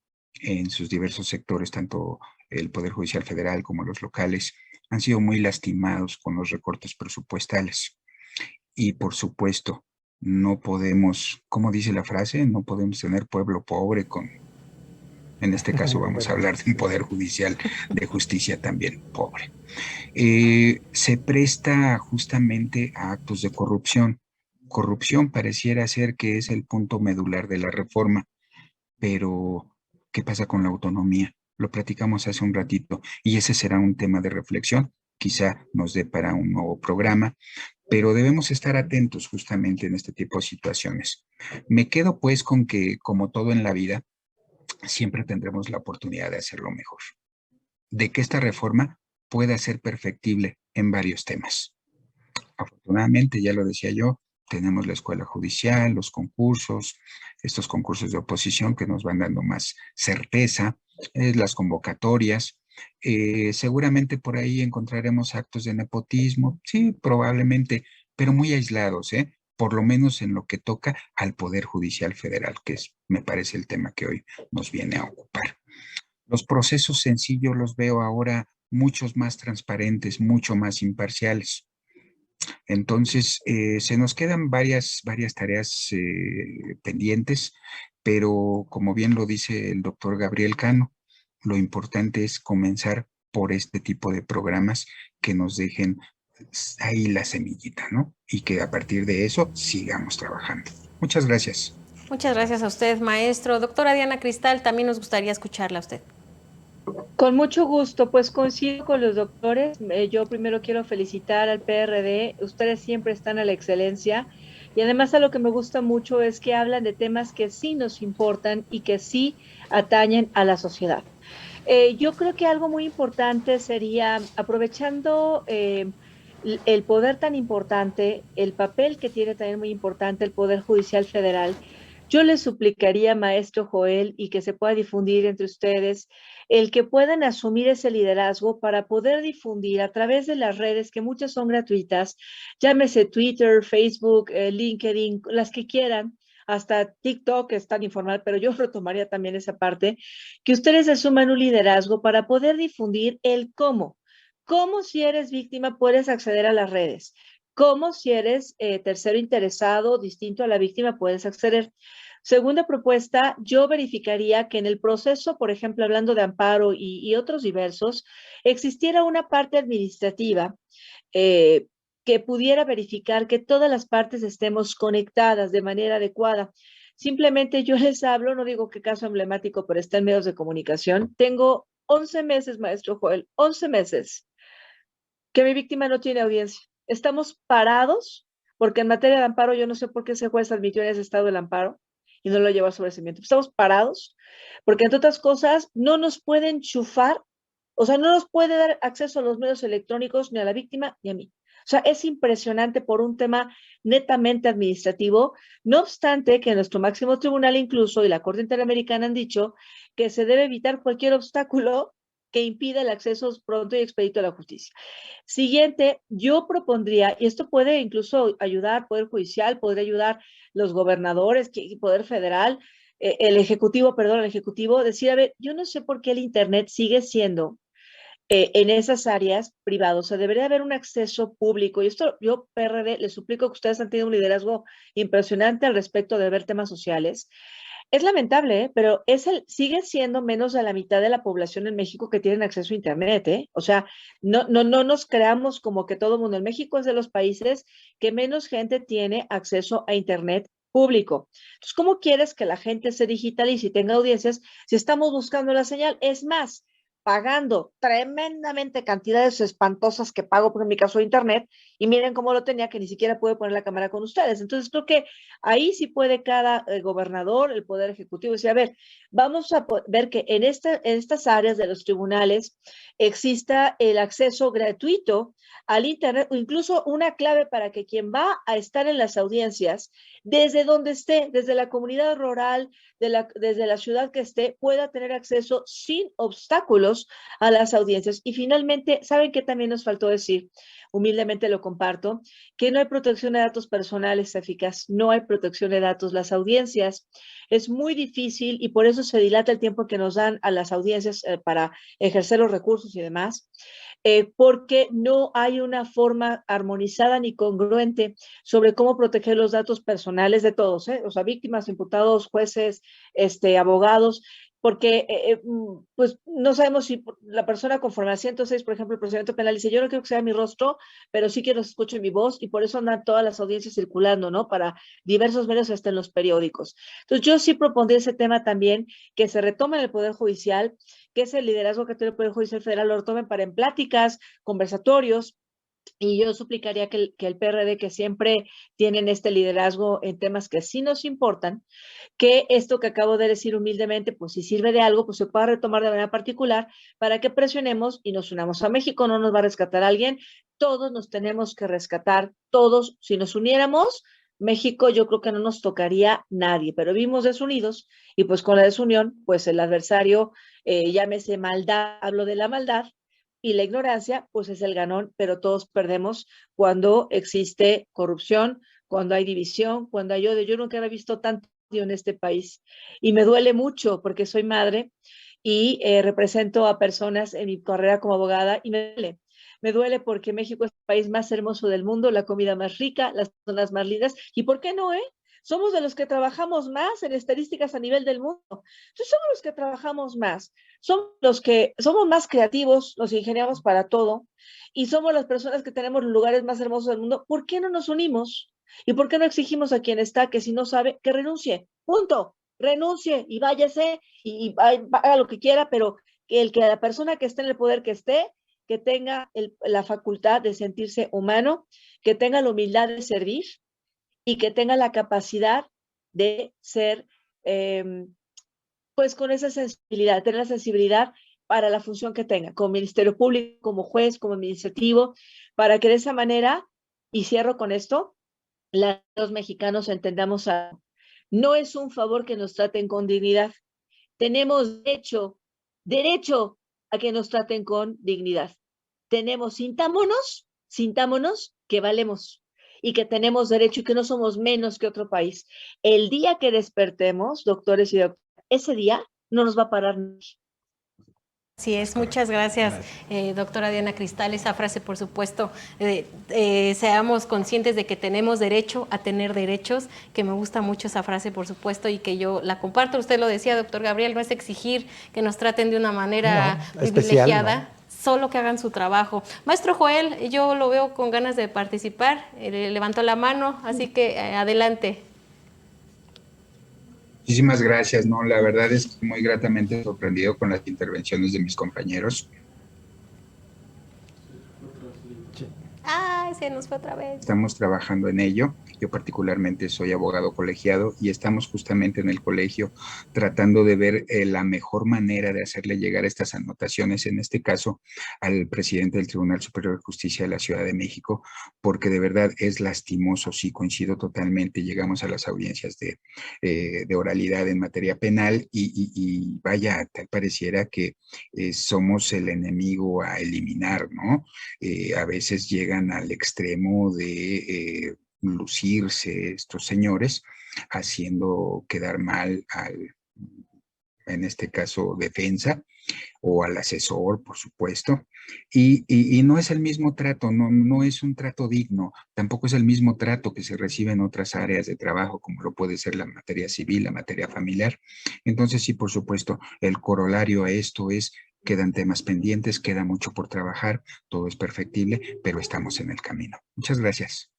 en sus diversos sectores, tanto el Poder Judicial Federal como los locales, han sido muy lastimados con los recortes presupuestales. Y por supuesto, no podemos, ¿cómo dice la frase? No podemos tener pueblo pobre con, en este caso vamos a hablar de un Poder Judicial de justicia también pobre. Se presta justamente a actos de corrupción. Corrupción pareciera ser que es el punto medular de la reforma, pero ¿qué pasa con la autonomía? Lo platicamos hace un ratito y ese será un tema de reflexión, quizá nos dé para un nuevo programa, pero debemos estar atentos justamente en este tipo de situaciones. Me quedo pues con que, como todo en la vida, siempre tendremos la oportunidad de hacerlo mejor, de que esta reforma pueda ser perfectible en varios temas. Afortunadamente, ya lo decía yo, tenemos la escuela judicial, los concursos, estos concursos de oposición que nos van dando más certeza, las convocatorias. Seguramente por ahí encontraremos actos de nepotismo, sí, probablemente, pero muy aislados, por lo menos en lo que toca al Poder Judicial Federal, que es, me parece, el tema que hoy nos viene a ocupar. Los procesos sencillos los veo ahora muchos más transparentes, mucho más imparciales. Entonces, se nos quedan varias tareas pendientes, pero como bien lo dice el doctor Gabriel Cano, lo importante es comenzar por este tipo de programas que nos dejen ahí la semillita, ¿no? Y que a partir de eso sigamos trabajando. Muchas gracias. Muchas gracias a usted, maestro. Doctora Diana Cristal, también nos gustaría escucharla a usted. Con mucho gusto, pues coincido con los doctores. Yo primero quiero felicitar al PRD. Ustedes siempre están a la excelencia. Y además a lo que me gusta mucho es que hablan de temas que sí nos importan y que sí atañen a la sociedad. Yo creo que algo muy importante sería, aprovechando el poder tan importante, el papel que tiene también muy importante el Poder Judicial Federal, yo les suplicaría, maestro Joel, y que se pueda difundir entre ustedes, el que puedan asumir ese liderazgo para poder difundir a través de las redes, que muchas son gratuitas, llámese Twitter, Facebook, LinkedIn, las que quieran, hasta TikTok es tan informal, pero yo retomaría también esa parte, que ustedes asuman un liderazgo para poder difundir el cómo. Cómo si eres víctima puedes acceder a las redes. Cómo si eres tercero interesado, distinto a la víctima, puedes acceder. Segunda propuesta, yo verificaría que en el proceso, por ejemplo, hablando de amparo y otros diversos, existiera una parte administrativa eh, que pudiera verificar que todas las partes estemos conectadas de manera adecuada. Simplemente yo les hablo, no digo qué caso emblemático, pero está en medios de comunicación. Tengo 11 meses, maestro Joel, 11 meses que mi víctima no tiene audiencia. Estamos parados porque en materia de amparo yo no sé por qué ese juez admitió en ese estado el amparo y no lo llevó a sobrecimiento. Estamos parados porque, entre otras cosas, no nos pueden chufar, o sea, no nos puede dar acceso a los medios electrónicos ni a la víctima ni a mí. O sea, es impresionante por un tema netamente administrativo, no obstante que nuestro máximo tribunal incluso y la Corte Interamericana han dicho que se debe evitar cualquier obstáculo que impida el acceso pronto y expedito a la justicia. Siguiente, yo propondría, y esto puede incluso ayudar Poder Judicial, podría ayudar los gobernadores, Poder Federal, el Ejecutivo, perdón, el Ejecutivo, decir, a ver, yo no sé por qué el Internet sigue siendo en esas áreas privadas, o sea, debería haber un acceso público, y esto yo, PRD, les suplico que ustedes han tenido un liderazgo impresionante al respecto de ver temas sociales. Es lamentable, ¿eh? Pero sigue siendo menos de la mitad de la población en México que tienen acceso a Internet, ¿eh? O sea, no nos creamos como que todo el mundo en México es de los países que menos gente tiene acceso a Internet público. Entonces, ¿cómo quieres que la gente se digitalice y tenga audiencias si estamos buscando la señal? Es más, pagando tremendamente cantidades espantosas que pago por mi caso de Internet, y miren cómo lo tenía, que ni siquiera pude poner la cámara con ustedes. Entonces, creo que ahí sí puede cada gobernador, el Poder Ejecutivo, decir, a ver, vamos a ver que en estas áreas de los tribunales exista el acceso gratuito al Internet, o incluso una clave para que quien va a estar en las audiencias, desde donde esté, desde la comunidad rural, desde la ciudad que esté, pueda tener acceso sin obstáculos a las audiencias. Y finalmente, ¿saben qué también nos faltó decir? Humildemente lo comparto, que no hay protección de datos personales eficaz, no hay protección de datos. Las audiencias es muy difícil y por eso se dilata el tiempo que nos dan a las audiencias para ejercer los recursos y demás, porque no hay una forma armonizada ni congruente sobre cómo proteger los datos personales de todos, o sea, víctimas, imputados, jueces, abogados, porque pues no sabemos si la persona conforme al 106, por ejemplo, el procedimiento penal dice, yo no quiero que sea mi rostro, pero sí quiero que escuche mi voz, y por eso andan todas las audiencias circulando, ¿no? Para diversos medios, hasta en los periódicos. Entonces, yo sí propondría ese tema también, que se retome en el Poder Judicial, que ese liderazgo que tiene el Poder Judicial Federal lo retomen para en pláticas, conversatorios. Y yo suplicaría que el PRD, que siempre tienen este liderazgo en temas que sí nos importan, que esto que acabo de decir humildemente, pues si sirve de algo, pues se pueda retomar de manera particular para que presionemos y nos unamos a México. No nos va a rescatar alguien, todos nos tenemos que rescatar, todos. Si nos uniéramos, México, yo creo que no nos tocaría nadie, pero vivimos desunidos y pues con la desunión, pues el adversario, llámese maldad, hablo de la maldad, y la ignorancia, pues es el ganón, pero todos perdemos cuando existe corrupción, cuando hay división, cuando hay odio. Yo nunca había visto tanto odio en este país y me duele mucho porque soy madre y represento a personas en mi carrera como abogada, y me duele. Me duele porque México es el país más hermoso del mundo, la comida más rica, las zonas más lindas, y ¿por qué no, Somos de los que trabajamos más en estadísticas a nivel del mundo. Entonces, somos los que trabajamos más, somos los que somos más creativos, nos ingeniamos para todo, y somos las personas que tenemos los lugares más hermosos del mundo. ¿Por qué no nos unimos? ¿Y por qué no exigimos a quien está, que si no sabe, que renuncie? Punto. Renuncie y váyase y haga lo que quiera, pero que la persona que esté en el poder que esté, que tenga la facultad de sentirse humano, que tenga la humildad de servir y que tenga la capacidad de ser, pues con esa sensibilidad, tener la sensibilidad para la función que tenga, como Ministerio Público, como juez, como administrativo, para que de esa manera, y cierro con esto, los mexicanos entendamos no es un favor que nos traten con dignidad. Tenemos derecho a que nos traten con dignidad. Sintámonos que valemos y que tenemos derecho y que no somos menos que otro país. El día que despertemos, doctores y doctoras, ese día no nos va a parar. Así es, muchas gracias, doctora Diana Cristal. Esa frase, por supuesto, seamos conscientes de que tenemos derecho a tener derechos, que me gusta mucho esa frase, por supuesto, y que yo la comparto. Usted lo decía, doctor Gabriel, no es exigir que nos traten de una manera privilegiada. Especial, ¿no? Solo que hagan su trabajo. Maestro Joel, yo lo veo con ganas de participar, levantó la mano, así que adelante. Muchísimas gracias, ¿no? La verdad es que muy gratamente sorprendido con las intervenciones de mis compañeros. ¡Ay, se nos fue otra vez! Estamos trabajando en ello. Yo particularmente soy abogado colegiado y estamos justamente en el colegio tratando de ver la mejor manera de hacerle llegar estas anotaciones, en este caso al presidente del Tribunal Superior de Justicia de la Ciudad de México, porque de verdad es lastimoso, sí, coincido totalmente, llegamos a las audiencias de oralidad en materia penal y vaya, tal pareciera que somos el enemigo a eliminar, ¿no? A veces llegan al extremo de lucirse estos señores, haciendo quedar mal en este caso, defensa o al asesor, por supuesto, y no es el mismo trato, no es un trato digno, tampoco es el mismo trato que se recibe en otras áreas de trabajo, como lo puede ser la materia civil, la materia familiar. Entonces, sí, por supuesto, el corolario a esto es: quedan temas pendientes, queda mucho por trabajar, todo es perfectible, pero estamos en el camino. Muchas gracias.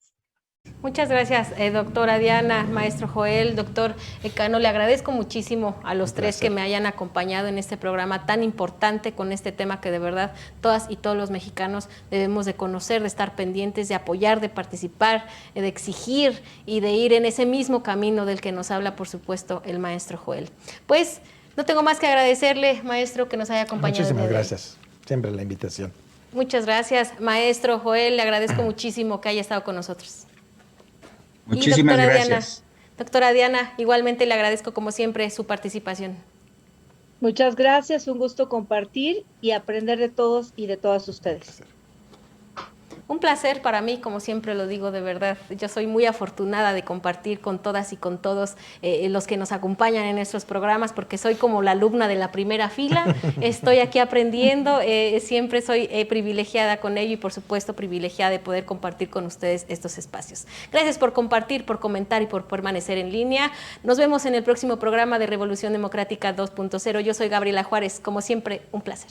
Muchas gracias, doctora Diana, maestro Joel, doctor Cano. Le agradezco muchísimo a los tres que me hayan acompañado en este programa tan importante, con este tema que de verdad todas y todos los mexicanos debemos de conocer, de estar pendientes, de apoyar, de participar, de exigir y de ir en ese mismo camino del que nos habla, por supuesto, el maestro Joel. Pues no tengo más que agradecerle, maestro, que nos haya acompañado. Muchísimas gracias, siempre la invitación. Muchas gracias, maestro Joel, le agradezco muchísimo que haya estado con nosotros. Muchísimas gracias. Doctora Diana, igualmente le agradezco como siempre su participación. Muchas gracias, un gusto compartir y aprender de todos y de todas ustedes. Un placer para mí, como siempre lo digo, de verdad. Yo soy muy afortunada de compartir con todas y con todos los que nos acompañan en nuestros programas, porque soy como la alumna de la primera fila. Estoy aquí aprendiendo, siempre soy privilegiada con ello y, por supuesto, privilegiada de poder compartir con ustedes estos espacios. Gracias por compartir, por comentar y por permanecer en línea. Nos vemos en el próximo programa de Revolución Democrática 2.0. Yo soy Gabriela Juárez. Como siempre, un placer.